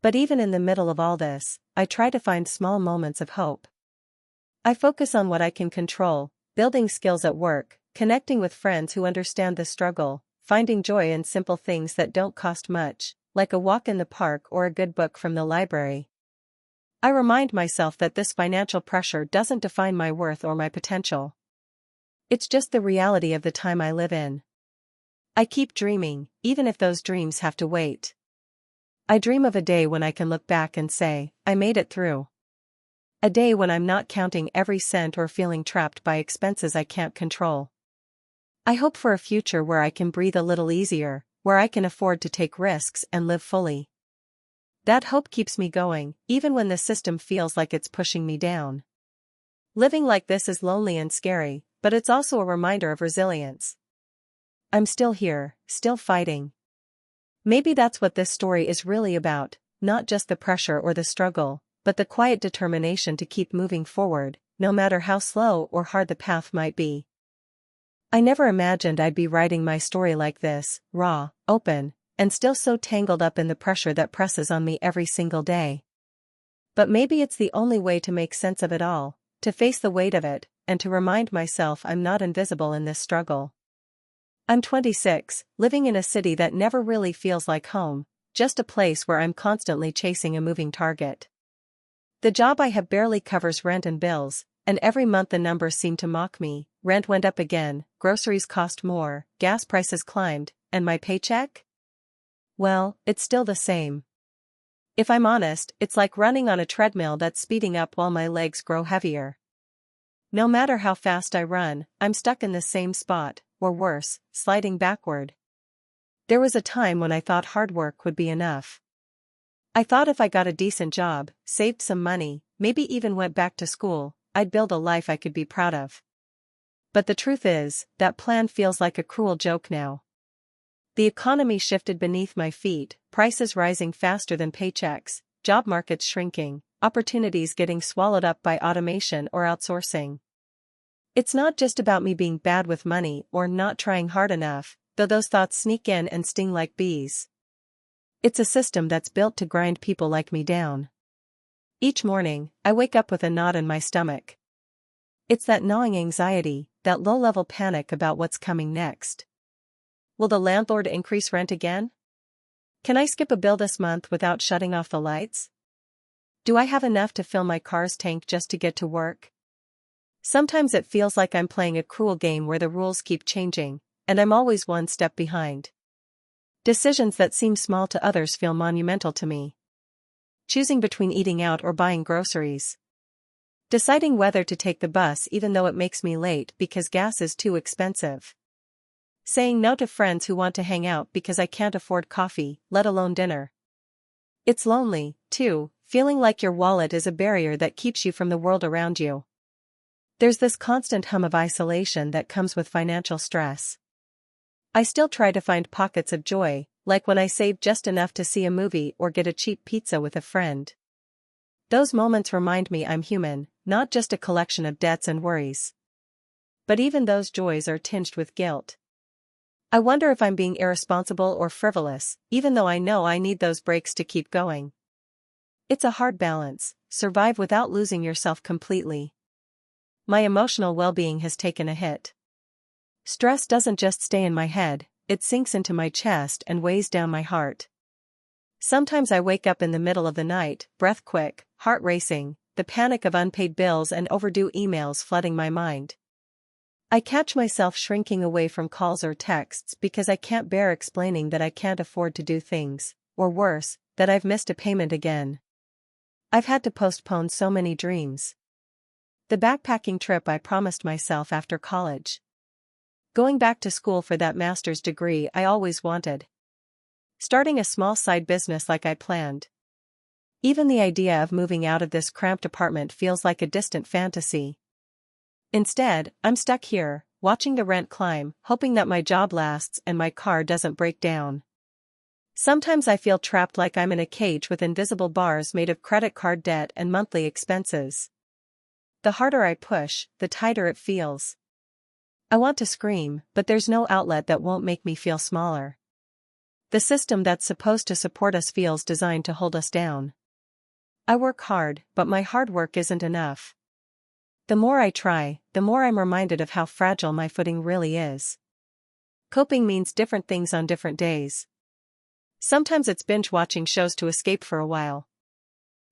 Speaker 1: But even in the middle of all this, I try to find small moments of hope. I focus on what I can control, building skills at work, connecting with friends who understand the struggle, finding joy in simple things that don't cost much, like a walk in the park or a good book from the library. I remind myself that this financial pressure doesn't define my worth or my potential. It's just the reality of the time I live in. I keep dreaming, even if those dreams have to wait. I dream of a day when I can look back and say, I made it through. A day when I'm not counting every cent or feeling trapped by expenses I can't control. I hope for a future where I can breathe a little easier, where I can afford to take risks and live fully. That hope keeps me going, even when the system feels like it's pushing me down. Living like this is lonely and scary, but it's also a reminder of resilience. I'm still here, still fighting. Maybe that's what this story is really about, not just the pressure or the struggle, but the quiet determination to keep moving forward, no matter how slow or hard the path might be. I never imagined I'd be writing my story like this, raw, open, and still so tangled up in the pressure that presses on me every single day. But maybe it's the only way to make sense of it all, to face the weight of it, and to remind myself I'm not invisible in this struggle. I'm 26, living in a city that never really feels like home, just a place where I'm constantly chasing a moving target. The job I have barely covers rent and bills, and every month the numbers seem to mock me. Rent went up again, groceries cost more, gas prices climbed, and my paycheck? Well, it's still the same. If I'm honest, it's like running on a treadmill that's speeding up while my legs grow heavier. No matter how fast I run, I'm stuck in the same spot, or worse, sliding backward. There was a time when I thought hard work would be enough. I thought if I got a decent job, saved some money, maybe even went back to school, I'd build a life I could be proud of. But the truth is, that plan feels like a cruel joke now. The economy shifted beneath my feet, prices rising faster than paychecks, job markets shrinking, opportunities getting swallowed up by automation or outsourcing. It's not just about me being bad with money or not trying hard enough, though those thoughts sneak in and sting like bees. It's a system that's built to grind people like me down. Each morning, I wake up with a knot in my stomach. It's that gnawing anxiety, that low-level panic about what's coming next. Will the landlord increase rent again? Can I skip a bill this month without shutting off the lights? Do I have enough to fill my car's tank just to get to work? Sometimes it feels like I'm playing a cruel game where the rules keep changing, and I'm always one step behind. Decisions that seem small to others feel monumental to me. Choosing between eating out or buying groceries. Deciding whether to take the bus even though it makes me late because gas is too expensive. Saying no to friends who want to hang out because I can't afford coffee, let alone dinner. It's lonely, too, feeling like your wallet is a barrier that keeps you from the world around you. There's this constant hum of isolation that comes with financial stress. I still try to find pockets of joy, like when I save just enough to see a movie or get a cheap pizza with a friend. Those moments remind me I'm human, not just a collection of debts and worries. But even those joys are tinged with guilt. I wonder if I'm being irresponsible or frivolous, even though I know I need those breaks to keep going. It's a hard balance, survive without losing yourself completely. My emotional well-being has taken a hit. Stress doesn't just stay in my head, it sinks into my chest and weighs down my heart. Sometimes I wake up in the middle of the night, breath quick, heart racing, the panic of unpaid bills and overdue emails flooding my mind. I catch myself shrinking away from calls or texts because I can't bear explaining that I can't afford to do things, or worse, that I've missed a payment again. I've had to postpone so many dreams. The backpacking trip I promised myself after college. Going back to school for that master's degree I always wanted. Starting a small side business like I planned. Even the idea of moving out of this cramped apartment feels like a distant fantasy. Instead, I'm stuck here, watching the rent climb, hoping that my job lasts and my car doesn't break down. Sometimes I feel trapped like I'm in a cage with invisible bars made of credit card debt and monthly expenses. The harder I push, the tighter it feels. I want to scream, but there's no outlet that won't make me feel smaller. The system that's supposed to support us feels designed to hold us down. I work hard, but my hard work isn't enough. The more I try, the more I'm reminded of how fragile my footing really is. Coping means different things on different days. Sometimes it's binge-watching shows to escape for a while.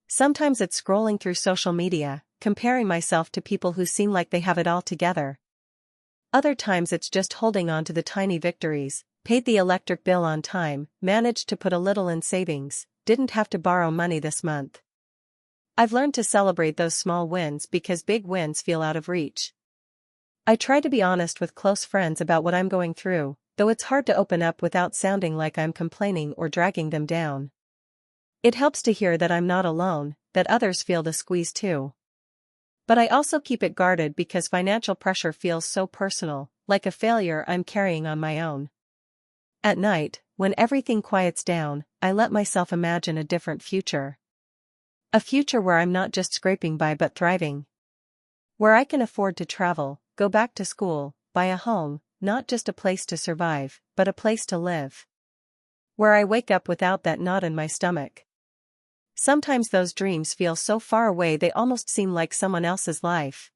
Speaker 1: Sometimes it's scrolling through social media, comparing myself to people who seem like they have it all together. Other times it's just holding on to the tiny victories, paid the electric bill on time, managed to put a little in savings, didn't have to borrow money this month. I've learned to celebrate those small wins because big wins feel out of reach. I try to be honest with close friends about what I'm going through, though it's hard to open up without sounding like I'm complaining or dragging them down. It helps to hear that I'm not alone, that others feel the squeeze too. But I also keep it guarded because financial pressure feels so personal, like a failure I'm carrying on my own. At night, when everything quiets down, I let myself imagine a different future. A future where I'm not just scraping by but thriving. Where I can afford to travel, go back to school, buy a home, not just a place to survive, but a place to live. Where I wake up without that knot in my stomach. Sometimes those dreams feel so far away they almost seem like someone else's life.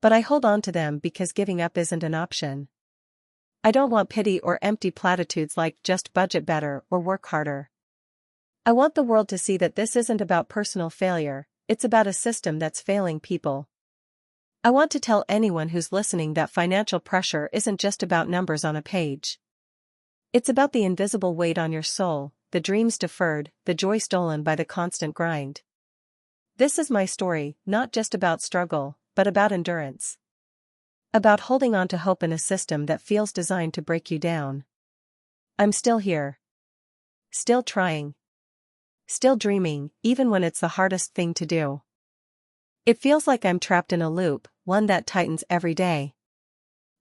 Speaker 1: But I hold on to them because giving up isn't an option. I don't want pity or empty platitudes like just budget better or work harder. I want the world to see that this isn't about personal failure, it's about a system that's failing people. I want to tell anyone who's listening that financial pressure isn't just about numbers on a page. It's about the invisible weight on your soul, the dreams deferred, the joy stolen by the constant grind. This is my story, not just about struggle, but about endurance. About holding on to hope in a system that feels designed to break you down. I'm still here. Still trying. Still dreaming, even when it's the hardest thing to do. It feels like I'm trapped in a loop, one that tightens every day.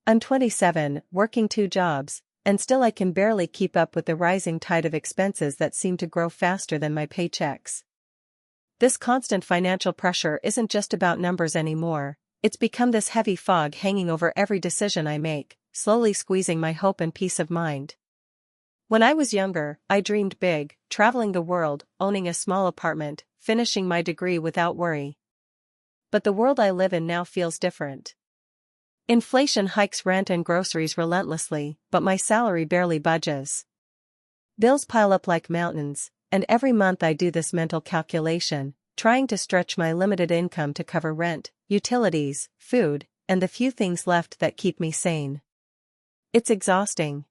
Speaker 1: I'm 27, working 2 jobs, and still I can barely keep up with the rising tide of expenses that seem to grow faster than my paychecks. This constant financial pressure isn't just about numbers anymore, it's become this heavy fog hanging over every decision I make, slowly squeezing my hope and peace of mind. When I was younger, I dreamed big, traveling the world, owning a small apartment, finishing my degree without worry. But the world I live in now feels different. Inflation hikes rent and groceries relentlessly, but my salary barely budges. Bills pile up like mountains, and every month I do this mental calculation, trying to stretch my limited income to cover rent, utilities, food, and the few things left that keep me sane. It's exhausting.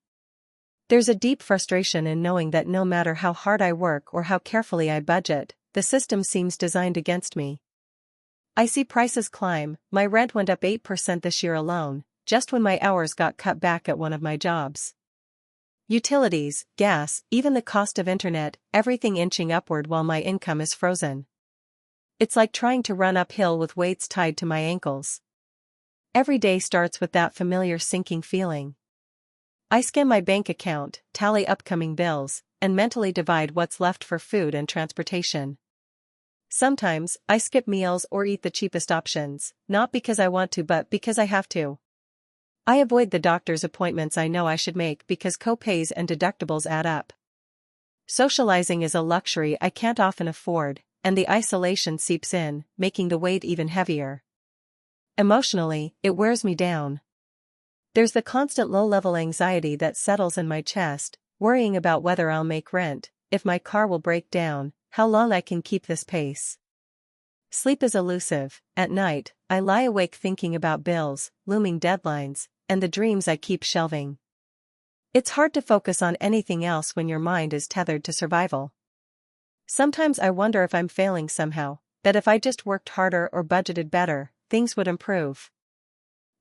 Speaker 1: There's a deep frustration in knowing that no matter how hard I work or how carefully I budget, the system seems designed against me. I see prices climb. My rent went up 8% this year alone, just when my hours got cut back at one of my jobs. Utilities, gas, even the cost of internet, everything inching upward while my income is frozen. It's like trying to run uphill with weights tied to my ankles. Every day starts with that familiar sinking feeling. I scan my bank account, tally upcoming bills, and mentally divide what's left for food and transportation. Sometimes, I skip meals or eat the cheapest options, not because I want to but because I have to. I avoid the doctor's appointments I know I should make because co-pays and deductibles add up. Socializing is a luxury I can't often afford, and the isolation seeps in, making the weight even heavier. Emotionally, it wears me down. There's the constant low-level anxiety that settles in my chest, worrying about whether I'll make rent, if my car will break down, how long I can keep this pace. Sleep is elusive. At night, I lie awake thinking about bills, looming deadlines, and the dreams I keep shelving. It's hard to focus on anything else when your mind is tethered to survival. Sometimes I wonder if I'm failing somehow, that if I just worked harder or budgeted better, things would improve.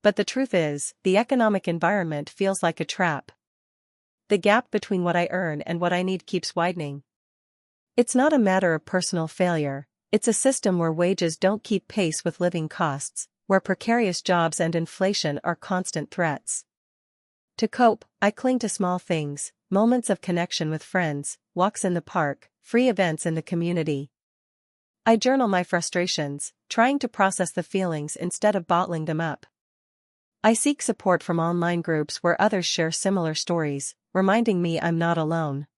Speaker 1: But the truth is, the economic environment feels like a trap. The gap between what I earn and what I need keeps widening. It's not a matter of personal failure, it's a system where wages don't keep pace with living costs, where precarious jobs and inflation are constant threats. To cope, I cling to small things, moments of connection with friends, walks in the park, free events in the community. I journal my frustrations, trying to process the feelings instead of bottling them up. I seek support from online groups where others share similar stories, reminding me I'm not alone.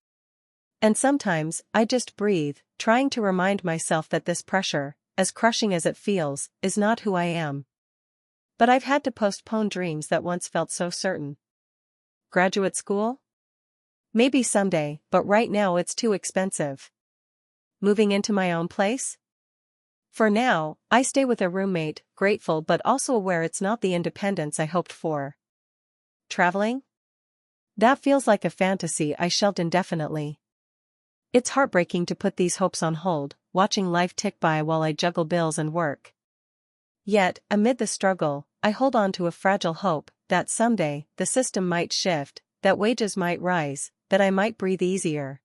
Speaker 1: And sometimes, I just breathe, trying to remind myself that this pressure, as crushing as it feels, is not who I am. But I've had to postpone dreams that once felt so certain. Graduate school? Maybe someday, but right now it's too expensive. Moving into my own place? For now, I stay with a roommate, grateful but also aware it's not the independence I hoped for. Traveling? That feels like a fantasy I shelved indefinitely. It's heartbreaking to put these hopes on hold, watching life tick by while I juggle bills and work. Yet, amid the struggle, I hold on to a fragile hope that someday, the system might shift, that wages might rise, that I might breathe easier.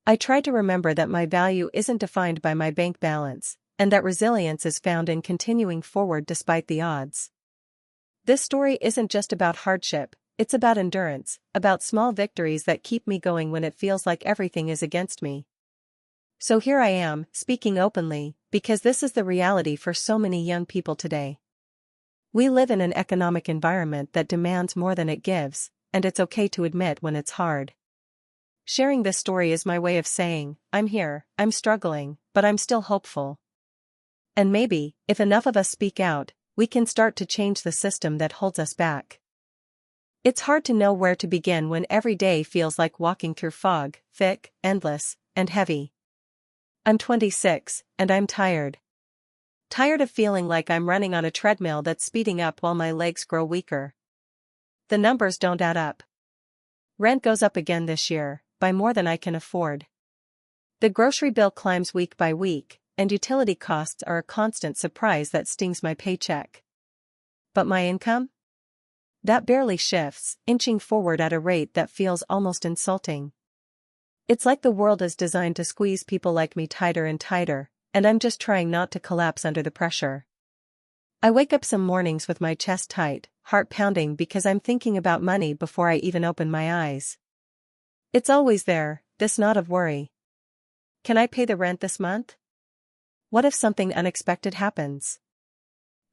Speaker 1: I try to remember that my value isn't defined by my bank balance, and that resilience is found in continuing forward despite the odds. This story isn't just about hardship, it's about endurance, about small victories that keep me going when it feels like everything is against me. So here I am, speaking openly, because this is the reality for so many young people today. We live in an economic environment that demands more than it gives, and it's okay to admit when it's hard. Sharing this story is my way of saying, I'm here, I'm struggling, but I'm still hopeful. And maybe, if enough of us speak out, we can start to change the system that holds us back. It's hard to know where to begin when every day feels like walking through fog, thick, endless, and heavy. I'm 26, and I'm tired. Tired of feeling like I'm running on a treadmill that's speeding up while my legs grow weaker. The numbers don't add up. Rent goes up again this year, by more than I can afford. The grocery bill climbs week by week, and utility costs are a constant surprise that stings my paycheck. But my income? That barely shifts, inching forward at a rate that feels almost insulting. It's like the world is designed to squeeze people like me tighter and tighter, and I'm just trying not to collapse under the pressure. I wake up some mornings with my chest tight, heart pounding because I'm thinking about money before I even open my eyes. It's always there, this knot of worry. Can I pay the rent this month? What if something unexpected happens?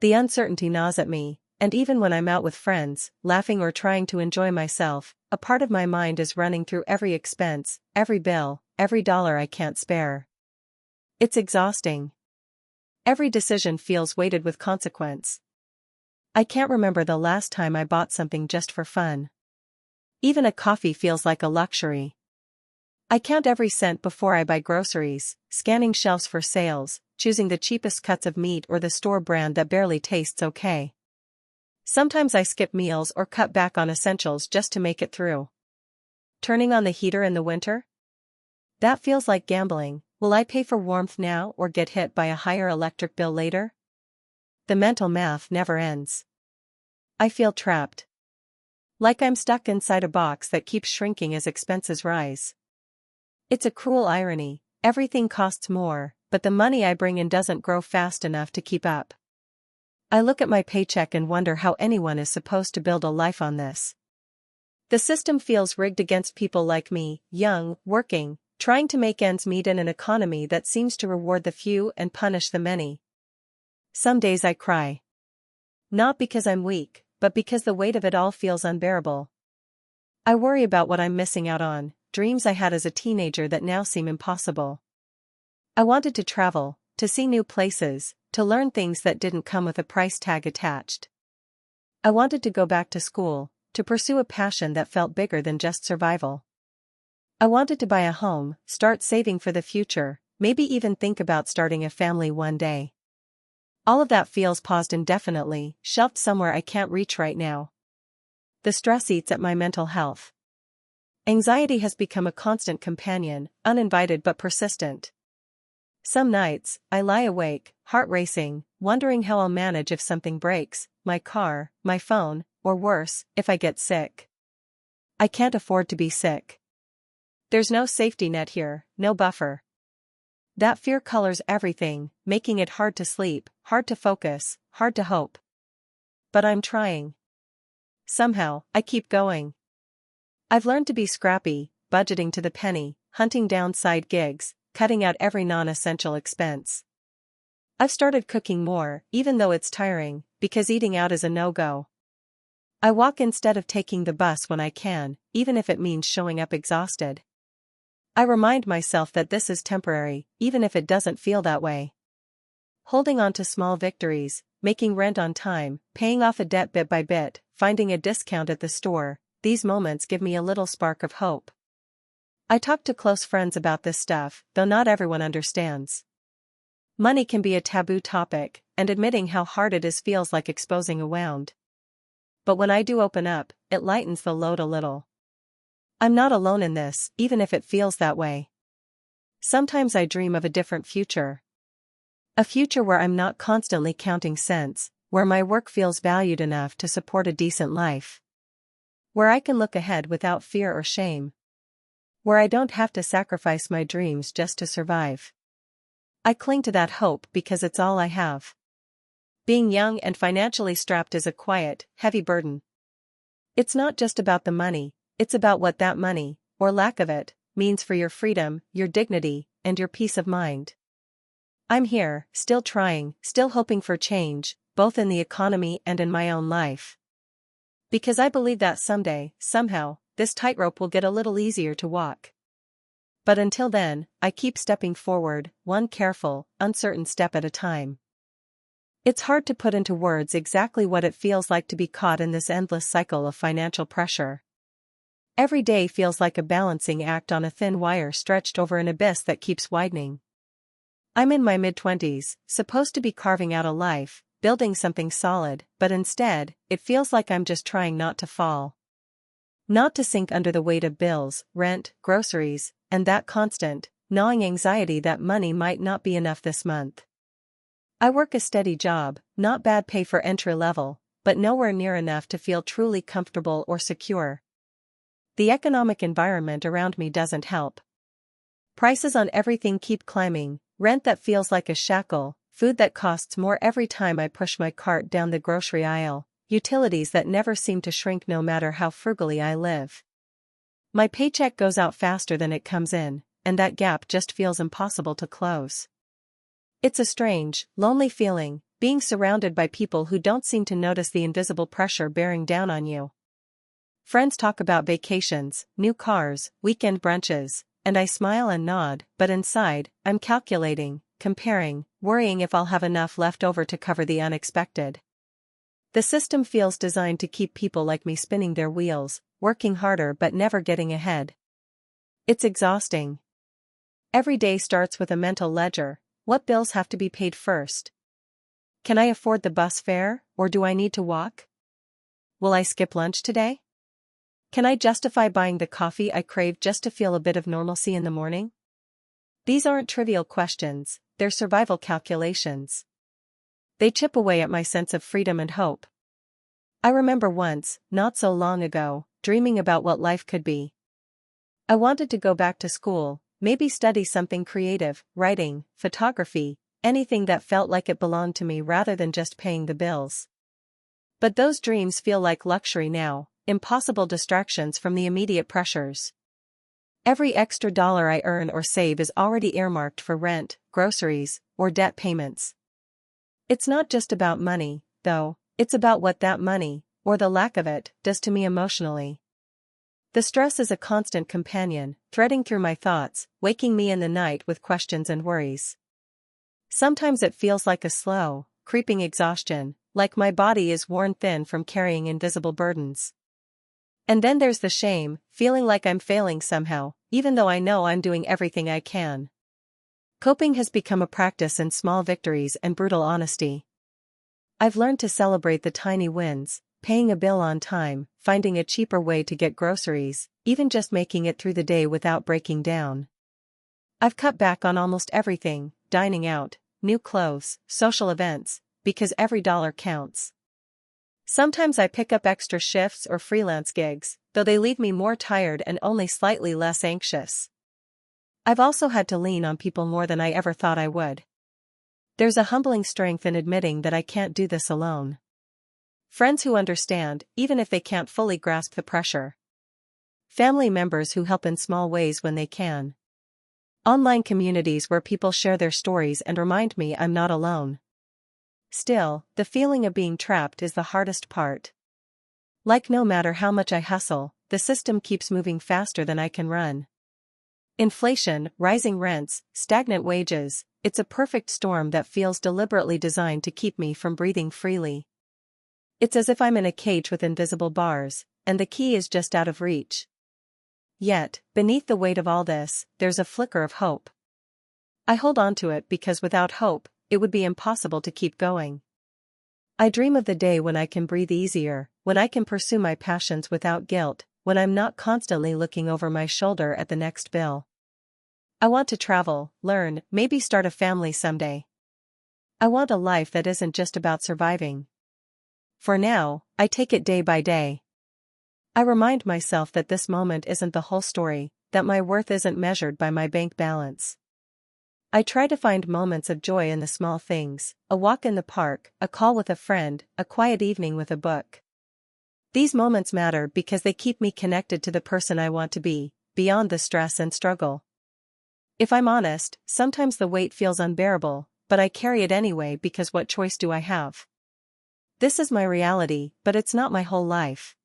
Speaker 1: The uncertainty gnaws at me, and even when I'm out with friends, laughing or trying to enjoy myself, a part of my mind is running through every expense, every bill, every dollar I can't spare. It's exhausting. Every decision feels weighted with consequence. I can't remember the last time I bought something just for fun. Even a coffee feels like a luxury. I count every cent before I buy groceries, scanning shelves for sales, choosing the cheapest cuts of meat or the store brand that barely tastes okay. Sometimes I skip meals or cut back on essentials just to make it through. Turning on the heater in the winter? That feels like gambling. Will I pay for warmth now or get hit by a higher electric bill later? The mental math never ends. I feel trapped. Like I'm stuck inside a box that keeps shrinking as expenses rise. It's a cruel irony, everything costs more, but the money I bring in doesn't grow fast enough to keep up. I look at my paycheck and wonder how anyone is supposed to build a life on this. The system feels rigged against people like me, young, working, trying to make ends meet in an economy that seems to reward the few and punish the many. Some days I cry. Not because I'm weak, but because the weight of it all feels unbearable. I worry about what I'm missing out on, dreams I had as a teenager that now seem impossible. I wanted to travel, to see new places, to learn things that didn't come with a price tag attached. I wanted to go back to school, to pursue a passion that felt bigger than just survival. I wanted to buy a home, start saving for the future, maybe even think about starting a family one day. All of that feels paused indefinitely, shelved somewhere I can't reach right now. The stress eats at my mental health. Anxiety has become a constant companion, uninvited but persistent. Some nights, I lie awake, heart racing, wondering how I'll manage if something breaks, my car, my phone, or worse, if I get sick. I can't afford to be sick. There's no safety net here, no buffer. That fear colors everything, making it hard to sleep, hard to focus, hard to hope. But I'm trying. Somehow, I keep going. I've learned to be scrappy, budgeting to the penny, hunting down side gigs, cutting out every non-essential expense. I've started cooking more, even though it's tiring, because eating out is a no-go. I walk instead of taking the bus when I can, even if it means showing up exhausted. I remind myself that this is temporary, even if it doesn't feel that way. Holding on to small victories, making rent on time, paying off a debt bit by bit, finding a discount at the store, these moments give me a little spark of hope. I talk to close friends about this stuff, though not everyone understands. Money can be a taboo topic, and admitting how hard it is feels like exposing a wound. But when I do open up, it lightens the load a little. I'm not alone in this, even if it feels that way. Sometimes I dream of a different future. A future where I'm not constantly counting cents, where my work feels valued enough to support a decent life. Where I can look ahead without fear or shame. Where I don't have to sacrifice my dreams just to survive. I cling to that hope because it's all I have. Being young and financially strapped is a quiet, heavy burden. It's not just about the money, it's about what that money, or lack of it, means for your freedom, your dignity, and your peace of mind. I'm here, still trying, still hoping for change, both in the economy and in my own life. Because I believe that someday, somehow, this tightrope will get a little easier to walk. But until then, I keep stepping forward, one careful, uncertain step at a time. It's hard to put into words exactly what it feels like to be caught in this endless cycle of financial pressure. Every day feels like a balancing act on a thin wire stretched over an abyss that keeps widening. I'm in my mid-20s, supposed to be carving out a life, building something solid, but instead, it feels like I'm just trying not to fall. Not to sink under the weight of bills, rent, groceries, and that constant, gnawing anxiety that money might not be enough this month. I work a steady job, not bad pay for entry level, but nowhere near enough to feel truly comfortable or secure. The economic environment around me doesn't help. Prices on everything keep climbing, rent that feels like a shackle, food that costs more every time I push my cart down the grocery aisle, utilities that never seem to shrink no matter how frugally I live. My paycheck goes out faster than it comes in, and that gap just feels impossible to close. It's a strange, lonely feeling, being surrounded by people who don't seem to notice the invisible pressure bearing down on you. Friends talk about vacations, new cars, weekend brunches, and I smile and nod, but inside, I'm calculating, comparing, worrying if I'll have enough left over to cover the unexpected. The system feels designed to keep people like me spinning their wheels, working harder but never getting ahead. It's exhausting. Every day starts with a mental ledger. What bills have to be paid first? Can I afford the bus fare, or do I need to walk? Will I skip lunch today? Can I justify buying the coffee I crave just to feel a bit of normalcy in the morning? These aren't trivial questions, they're survival calculations. They chip away at my sense of freedom and hope. I remember once, not so long ago, dreaming about what life could be. I wanted to go back to school, maybe study something creative, writing, photography, anything that felt like it belonged to me rather than just paying the bills. But those dreams feel like luxury now, impossible distractions from the immediate pressures. Every extra dollar I earn or save is already earmarked for rent, groceries, or debt payments. It's not just about money, though, it's about what that money, or the lack of it, does to me emotionally. The stress is a constant companion, threading through my thoughts, waking me in the night with questions and worries. Sometimes it feels like a slow, creeping exhaustion, like my body is worn thin from carrying invisible burdens. And then there's the shame, feeling like I'm failing somehow, even though I know I'm doing everything I can. Coping has become a practice in small victories and brutal honesty. I've learned to celebrate the tiny wins, paying a bill on time, finding a cheaper way to get groceries, even just making it through the day without breaking down. I've cut back on almost everything: dining out, new clothes, social events, because every dollar counts. Sometimes I pick up extra shifts or freelance gigs, though they leave me more tired and only slightly less anxious. I've also had to lean on people more than I ever thought I would. There's a humbling strength in admitting that I can't do this alone. Friends who understand, even if they can't fully grasp the pressure. Family members who help in small ways when they can. Online communities where people share their stories and remind me I'm not alone. Still, the feeling of being trapped is the hardest part. Like, no matter how much I hustle, the system keeps moving faster than I can run. Inflation, rising rents, stagnant wages, it's a perfect storm that feels deliberately designed to keep me from breathing freely. It's as if I'm in a cage with invisible bars, and the key is just out of reach. Yet, beneath the weight of all this, there's a flicker of hope. I hold on to it because without hope, it would be impossible to keep going. I dream of the day when I can breathe easier, when I can pursue my passions without guilt, when I'm not constantly looking over my shoulder at the next bill. I want to travel, learn, maybe start a family someday. I want a life that isn't just about surviving. For now, I take it day by day. I remind myself that this moment isn't the whole story, that my worth isn't measured by my bank balance. I try to find moments of joy in the small things: a walk in the park, a call with a friend, a quiet evening with a book. These moments matter because they keep me connected to the person I want to be, beyond the stress and struggle. If I'm honest, sometimes the weight feels unbearable, but I carry it anyway because what choice do I have? This is my reality, but it's not my whole life.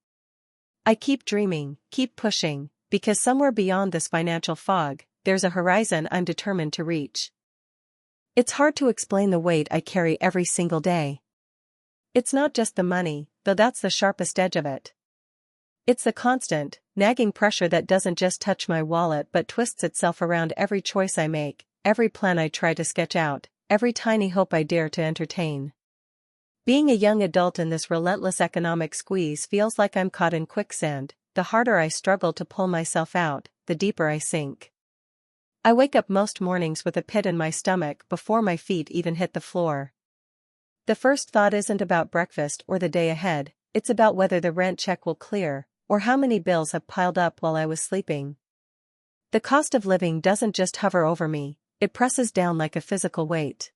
Speaker 1: I keep dreaming, keep pushing, because somewhere beyond this financial fog, there's a horizon I'm determined to reach. It's hard to explain the weight I carry every single day. It's not just the money, though that's the sharpest edge of it. It's the constant, nagging pressure that doesn't just touch my wallet but twists itself around every choice I make, every plan I try to sketch out, every tiny hope I dare to entertain. Being a young adult in this relentless economic squeeze feels like I'm caught in quicksand. The harder I struggle to pull myself out, the deeper I sink. I wake up most mornings with a pit in my stomach before my feet even hit the floor. The first thought isn't about breakfast or the day ahead, it's about whether the rent check will clear, or how many bills have piled up while I was sleeping. The cost of living doesn't just hover over me, it presses down like a physical weight.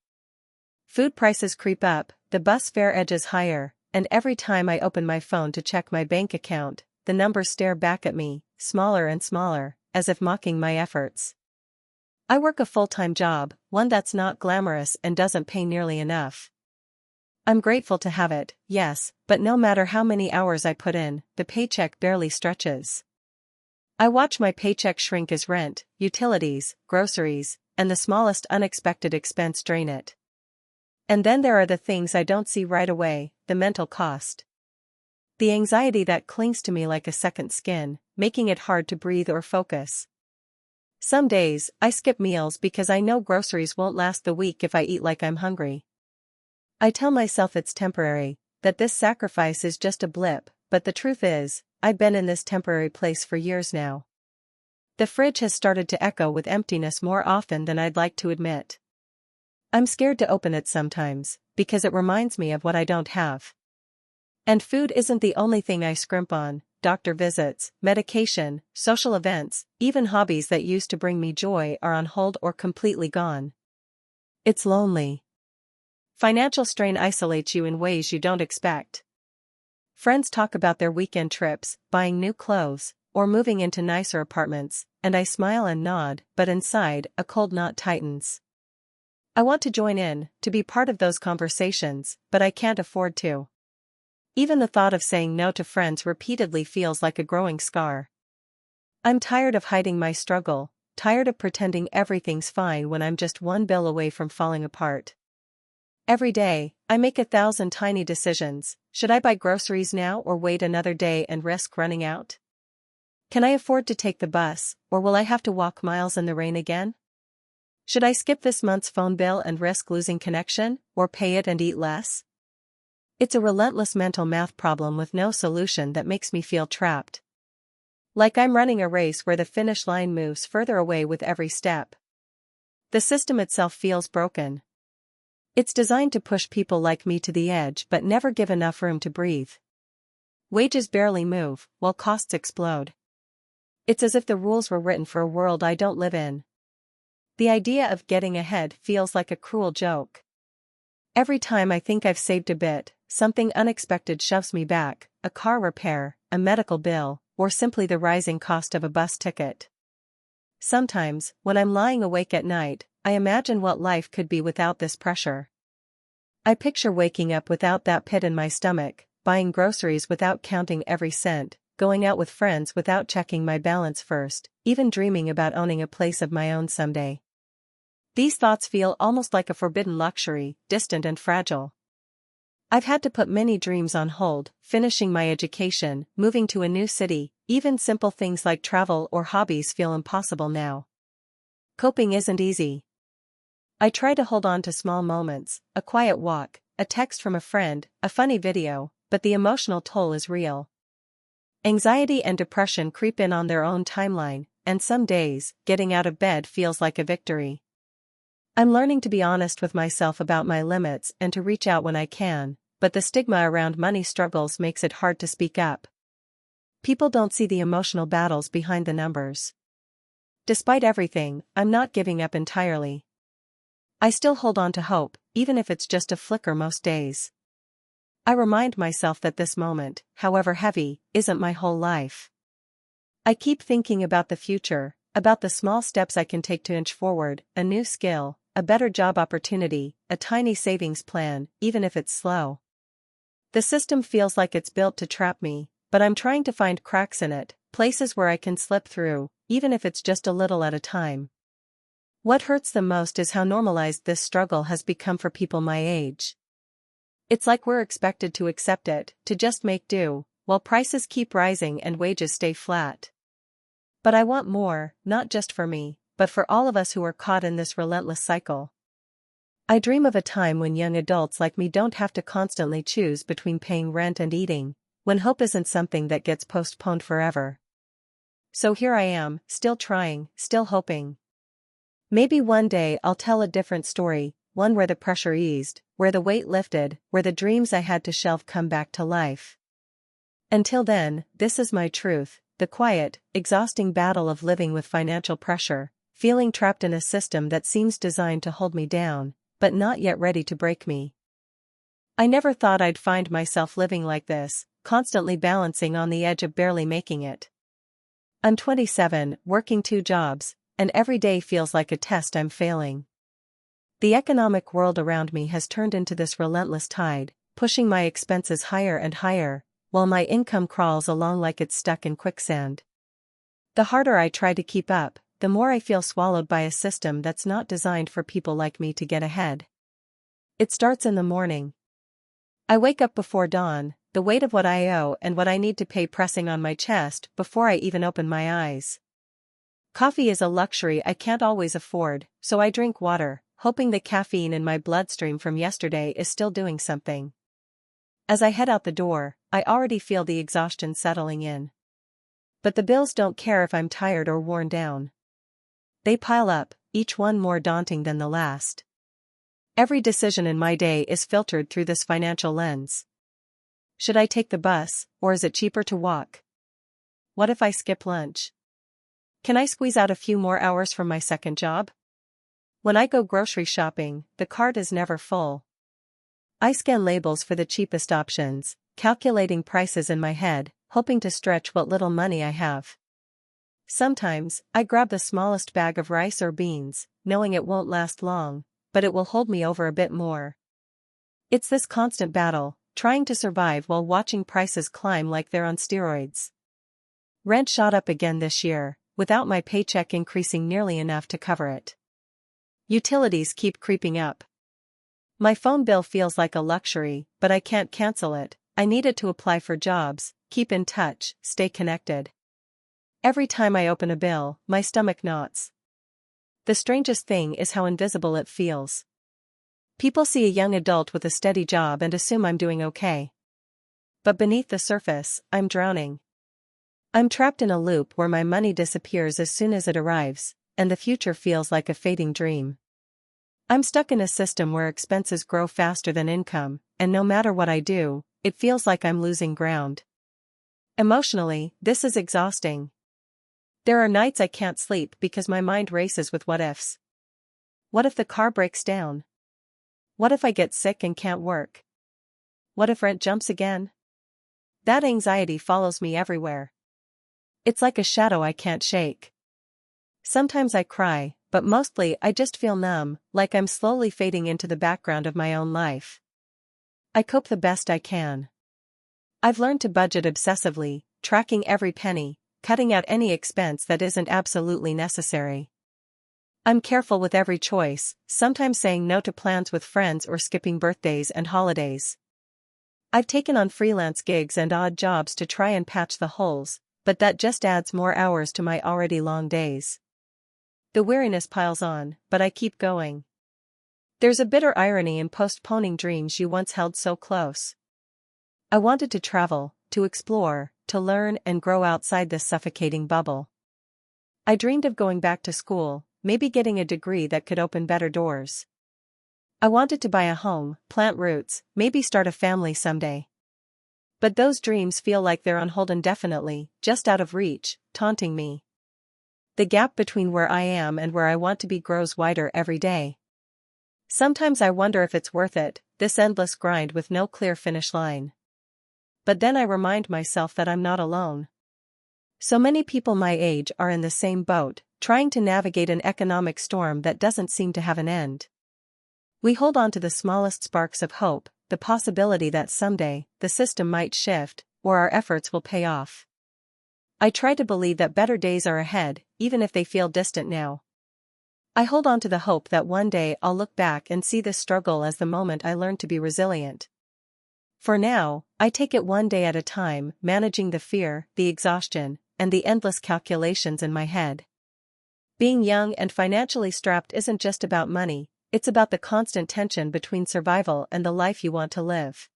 Speaker 1: Food prices creep up, the bus fare edges higher, and every time I open my phone to check my bank account, the numbers stare back at me, smaller and smaller, as if mocking my efforts. I work a full-time job, one that's not glamorous and doesn't pay nearly enough. I'm grateful to have it, yes, but no matter how many hours I put in, the paycheck barely stretches. I watch my paycheck shrink as rent, utilities, groceries, and the smallest unexpected expense drain it. And then there are the things I don't see right away: the mental cost. The anxiety that clings to me like a second skin, making it hard to breathe or focus. Some days, I skip meals because I know groceries won't last the week if I eat like I'm hungry. I tell myself it's temporary, that this sacrifice is just a blip, but the truth is, I've been in this temporary place for years now. The fridge has started to echo with emptiness more often than I'd like to admit. I'm scared to open it sometimes, because it reminds me of what I don't have. And food isn't the only thing I scrimp on: doctor visits, medication, social events, even hobbies that used to bring me joy are on hold or completely gone. It's lonely. Financial strain isolates you in ways you don't expect. Friends talk about their weekend trips, buying new clothes, or moving into nicer apartments, and I smile and nod, but inside, a cold knot tightens. I want to join in, to be part of those conversations, but I can't afford to. Even the thought of saying no to friends repeatedly feels like a growing scar. I'm tired of hiding my struggle, tired of pretending everything's fine when I'm just one bill away from falling apart. Every day, I make 1,000 tiny decisions. Should I buy groceries now or wait another day and risk running out? Can I afford to take the bus, or will I have to walk miles in the rain again? Should I skip this month's phone bill and risk losing connection, or pay it and eat less? It's a relentless mental math problem with no solution that makes me feel trapped. Like I'm running a race where the finish line moves further away with every step. The system itself feels broken. It's designed to push people like me to the edge but never give enough room to breathe. Wages barely move, while costs explode. It's as if the rules were written for a world I don't live in. The idea of getting ahead feels like a cruel joke. Every time I think I've saved a bit, something unexpected shoves me back: a car repair, a medical bill, or simply the rising cost of a bus ticket. Sometimes, when I'm lying awake at night, I imagine what life could be without this pressure. I picture waking up without that pit in my stomach, buying groceries without counting every cent, going out with friends without checking my balance first, even dreaming about owning a place of my own someday. These thoughts feel almost like a forbidden luxury, distant and fragile. I've had to put many dreams on hold: finishing my education, moving to a new city. Even simple things like travel or hobbies feel impossible now. Coping isn't easy. I try to hold on to small moments: a quiet walk, a text from a friend, a funny video, but the emotional toll is real. Anxiety and depression creep in on their own timeline, and some days, getting out of bed feels like a victory. I'm learning to be honest with myself about my limits and to reach out when I can, but the stigma around money struggles makes it hard to speak up. People don't see the emotional battles behind the numbers. Despite everything, I'm not giving up entirely. I still hold on to hope, even if it's just a flicker most days. I remind myself that this moment, however heavy, isn't my whole life. I keep thinking about the future, about the small steps I can take to inch forward: a new skill, a better job opportunity, a tiny savings plan, even if it's slow. The system feels like it's built to trap me, but I'm trying to find cracks in it, places where I can slip through, even if it's just a little at a time. What hurts the most is how normalized this struggle has become for people my age. It's like we're expected to accept it, to just make do, while prices keep rising and wages stay flat. But I want more, not just for me, but for all of us who are caught in this relentless cycle. I dream of a time when young adults like me don't have to constantly choose between paying rent and eating, when hope isn't something that gets postponed forever. So here I am, still trying, still hoping. Maybe one day I'll tell a different story, one where the pressure eased, where the weight lifted, where the dreams I had to shelve come back to life. Until then, this is my truth: the quiet, exhausting battle of living with financial pressure, feeling trapped in a system that seems designed to hold me down, but not yet ready to break me. I never thought I'd find myself living like this, constantly balancing on the edge of barely making it. I'm 27, working 2 jobs, and every day feels like a test I'm failing. The economic world around me has turned into this relentless tide, pushing my expenses higher and higher, while my income crawls along like it's stuck in quicksand. The harder I try to keep up, the more I feel swallowed by a system that's not designed for people like me to get ahead. It starts in the morning. I wake up before dawn, the weight of what I owe and what I need to pay pressing on my chest before I even open my eyes. Coffee is a luxury I can't always afford, so I drink water, hoping the caffeine in my bloodstream from yesterday is still doing something. As I head out the door, I already feel the exhaustion settling in. But the bills don't care if I'm tired or worn down. They pile up, each one more daunting than the last. Every decision in my day is filtered through this financial lens. Should I take the bus, or is it cheaper to walk? What if I skip lunch? Can I squeeze out a few more hours from my second job? When I go grocery shopping, the cart is never full. I scan labels for the cheapest options, calculating prices in my head, hoping to stretch what little money I have. Sometimes, I grab the smallest bag of rice or beans, knowing it won't last long, but it will hold me over a bit more. It's this constant battle, trying to survive while watching prices climb like they're on steroids. Rent shot up again this year, without my paycheck increasing nearly enough to cover it. Utilities keep creeping up. My phone bill feels like a luxury, but I can't cancel it. I need it to apply for jobs, keep in touch, stay connected. Every time I open a bill, my stomach knots. The strangest thing is how invisible it feels. People see a young adult with a steady job and assume I'm doing okay. But beneath the surface, I'm drowning. I'm trapped in a loop where my money disappears as soon as it arrives, and the future feels like a fading dream. I'm stuck in a system where expenses grow faster than income, and no matter what I do, it feels like I'm losing ground. Emotionally, this is exhausting. There are nights I can't sleep because my mind races with what ifs. What if the car breaks down? What if I get sick and can't work? What if rent jumps again? That anxiety follows me everywhere. It's like a shadow I can't shake. Sometimes I cry, but mostly I just feel numb, like I'm slowly fading into the background of my own life. I cope the best I can. I've learned to budget obsessively, tracking every penny, cutting out any expense that isn't absolutely necessary. I'm careful with every choice, sometimes saying no to plans with friends or skipping birthdays and holidays. I've taken on freelance gigs and odd jobs to try and patch the holes, but that just adds more hours to my already long days. The weariness piles on, but I keep going. There's a bitter irony in postponing dreams you once held so close. I wanted to travel, to explore, to learn and grow outside this suffocating bubble. I dreamed of going back to school, maybe getting a degree that could open better doors. I wanted to buy a home, plant roots, maybe start a family someday. But those dreams feel like they're on hold indefinitely, just out of reach, taunting me. The gap between where I am and where I want to be grows wider every day. Sometimes I wonder if it's worth it, this endless grind with no clear finish line. But then I remind myself that I'm not alone. So many people my age are in the same boat, trying to navigate an economic storm that doesn't seem to have an end. We hold on to the smallest sparks of hope, the possibility that someday, the system might shift, or our efforts will pay off. I try to believe that better days are ahead, even if they feel distant now. I hold on to the hope that one day I'll look back and see this struggle as the moment I learned to be resilient. For now, I take it one day at a time, managing the fear, the exhaustion, and the endless calculations in my head. Being young and financially strapped isn't just about money, it's about the constant tension between survival and the life you want to live.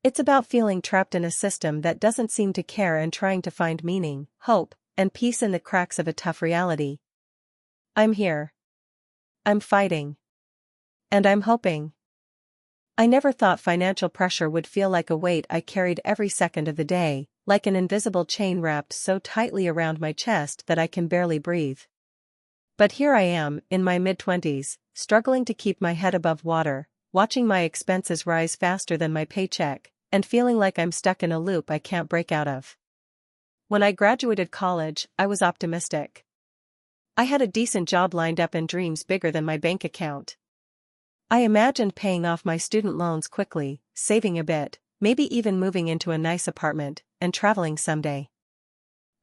Speaker 1: It's about feeling trapped in a system that doesn't seem to care and trying to find meaning, hope, and peace in the cracks of a tough reality. I'm here. I'm fighting. And I'm hoping. I never thought financial pressure would feel like a weight I carried every second of the day, like an invisible chain wrapped so tightly around my chest that I can barely breathe. But here I am, in my mid-20s, struggling to keep my head above water, watching my expenses rise faster than my paycheck, and feeling like I'm stuck in a loop I can't break out of. When I graduated college, I was optimistic. I had a decent job lined up and dreams bigger than my bank account. I imagined paying off my student loans quickly, saving a bit, maybe even moving into a nice apartment, and traveling someday.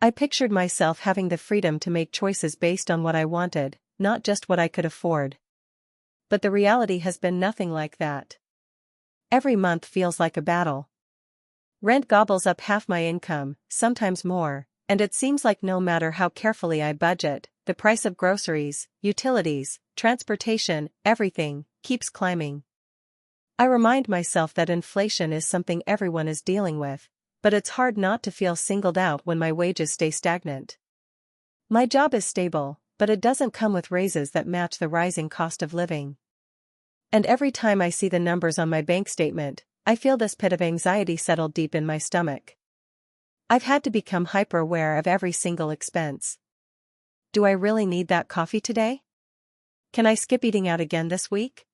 Speaker 1: I pictured myself having the freedom to make choices based on what I wanted, not just what I could afford. But the reality has been nothing like that. Every month feels like a battle. Rent gobbles up half my income, sometimes more, and it seems like no matter how carefully I budget, the price of groceries, utilities, transportation, everything, keeps climbing. I remind myself that inflation is something everyone is dealing with, but it's hard not to feel singled out when my wages stay stagnant. My job is stable, but it doesn't come with raises that match the rising cost of living. And every time I see the numbers on my bank statement, I feel this pit of anxiety settle deep in my stomach. I've had to become hyper-aware of every single expense. Do I really need that coffee today? Can I skip eating out again this week?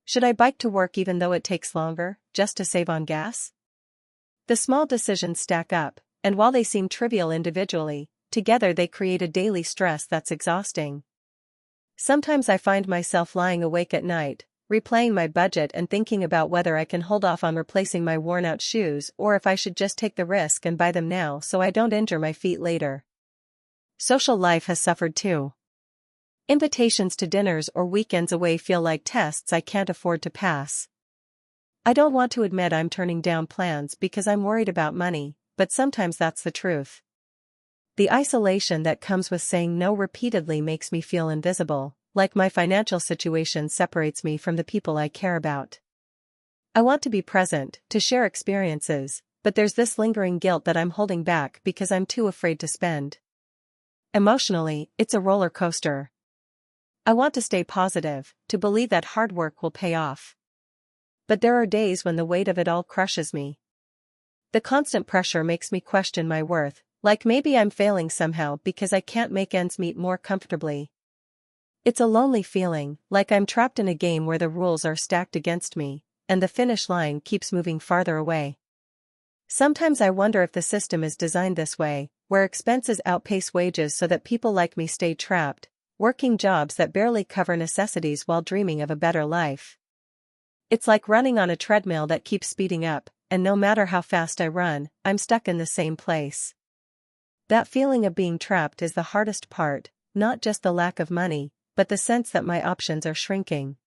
Speaker 1: Should I bike to work even though it takes longer, just to save on gas? The small decisions stack up, and while they seem trivial individually, together they create a daily stress that's exhausting. Sometimes I find myself lying awake at night, replaying my budget and thinking about whether I can hold off on replacing my worn-out shoes or if I should just take the risk and buy them now so I don't injure my feet later. Social life has suffered too. Invitations to dinners or weekends away feel like tests I can't afford to pass. I don't want to admit I'm turning down plans because I'm worried about money, but sometimes that's the truth. The isolation that comes with saying no repeatedly makes me feel invisible, like my financial situation separates me from the people I care about. I want to be present, to share experiences, but there's this lingering guilt that I'm holding back because I'm too afraid to spend. Emotionally, it's a roller coaster. I want to stay positive, to believe that hard work will pay off. But there are days when the weight of it all crushes me. The constant pressure makes me question my worth, like maybe I'm failing somehow because I can't make ends meet more comfortably. It's a lonely feeling, like I'm trapped in a game where the rules are stacked against me, and the finish line keeps moving farther away. Sometimes I wonder if the system is designed this way, where expenses outpace wages so that people like me stay trapped, working jobs that barely cover necessities while dreaming of a better life. It's like running on a treadmill that keeps speeding up, and no matter how fast I run, I'm stuck in the same place. That feeling of being trapped is the hardest part, not just the lack of money, but the sense that my options are shrinking.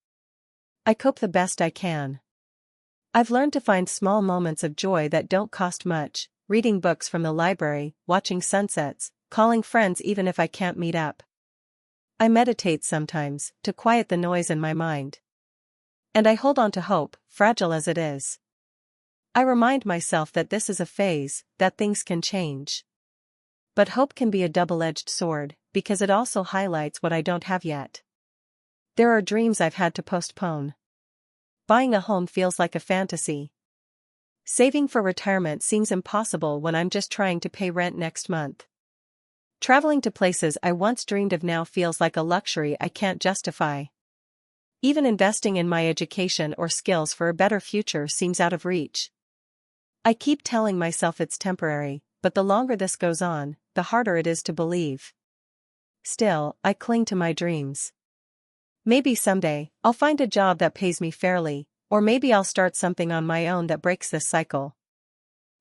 Speaker 1: I cope the best I can. I've learned to find small moments of joy that don't cost much, reading books from the library, watching sunsets, calling friends even if I can't meet up. I meditate sometimes, to quiet the noise in my mind. And I hold on to hope, fragile as it is. I remind myself that this is a phase, that things can change. But hope can be a double-edged sword, because it also highlights what I don't have yet. There are dreams I've had to postpone. Buying a home feels like a fantasy. Saving for retirement seems impossible when I'm just trying to pay rent next month. Traveling to places I once dreamed of now feels like a luxury I can't justify. Even investing in my education or skills for a better future seems out of reach. I keep telling myself it's temporary, but the longer this goes on, the harder it is to believe. Still, I cling to my dreams. Maybe someday, I'll find a job that pays me fairly, or maybe I'll start something on my own that breaks this cycle.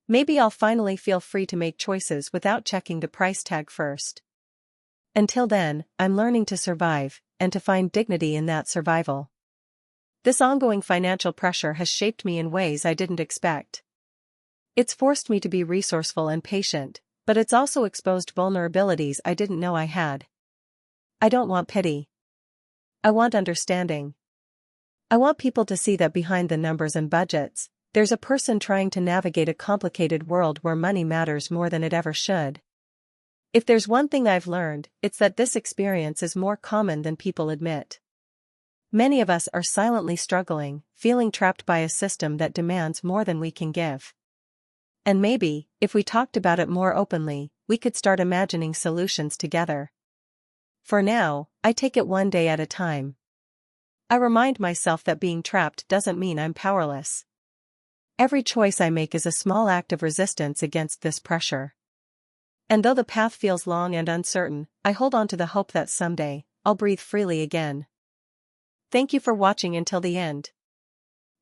Speaker 1: Maybe I'll finally feel free to make choices without checking the price tag first. Until then, I'm learning to survive, and to find dignity in that survival. This ongoing financial pressure has shaped me in ways I didn't expect. It's forced me to be resourceful and patient, but it's also exposed vulnerabilities I didn't know I had. I don't want pity. I want understanding. I want people to see that behind the numbers and budgets, there's a person trying to navigate a complicated world where money matters more than it ever should. If there's one thing I've learned, it's that this experience is more common than people admit. Many of us are silently struggling, feeling trapped by a system that demands more than we can give. And maybe, if we talked about it more openly, we could start imagining solutions together. For now, I take it one day at a time. I remind myself that being trapped doesn't mean I'm powerless. Every choice I make is a small act of resistance against this pressure. And though the path feels long and uncertain, I hold on to the hope that someday, I'll breathe freely again. Thank you for watching until the end.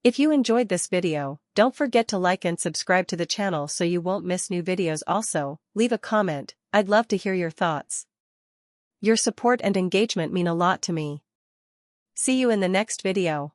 Speaker 1: If you enjoyed this video, don't forget to like and subscribe to the channel so you won't miss new videos. Also, leave a comment, I'd love to hear your thoughts. Your support and engagement mean a lot to me. See you in the next video.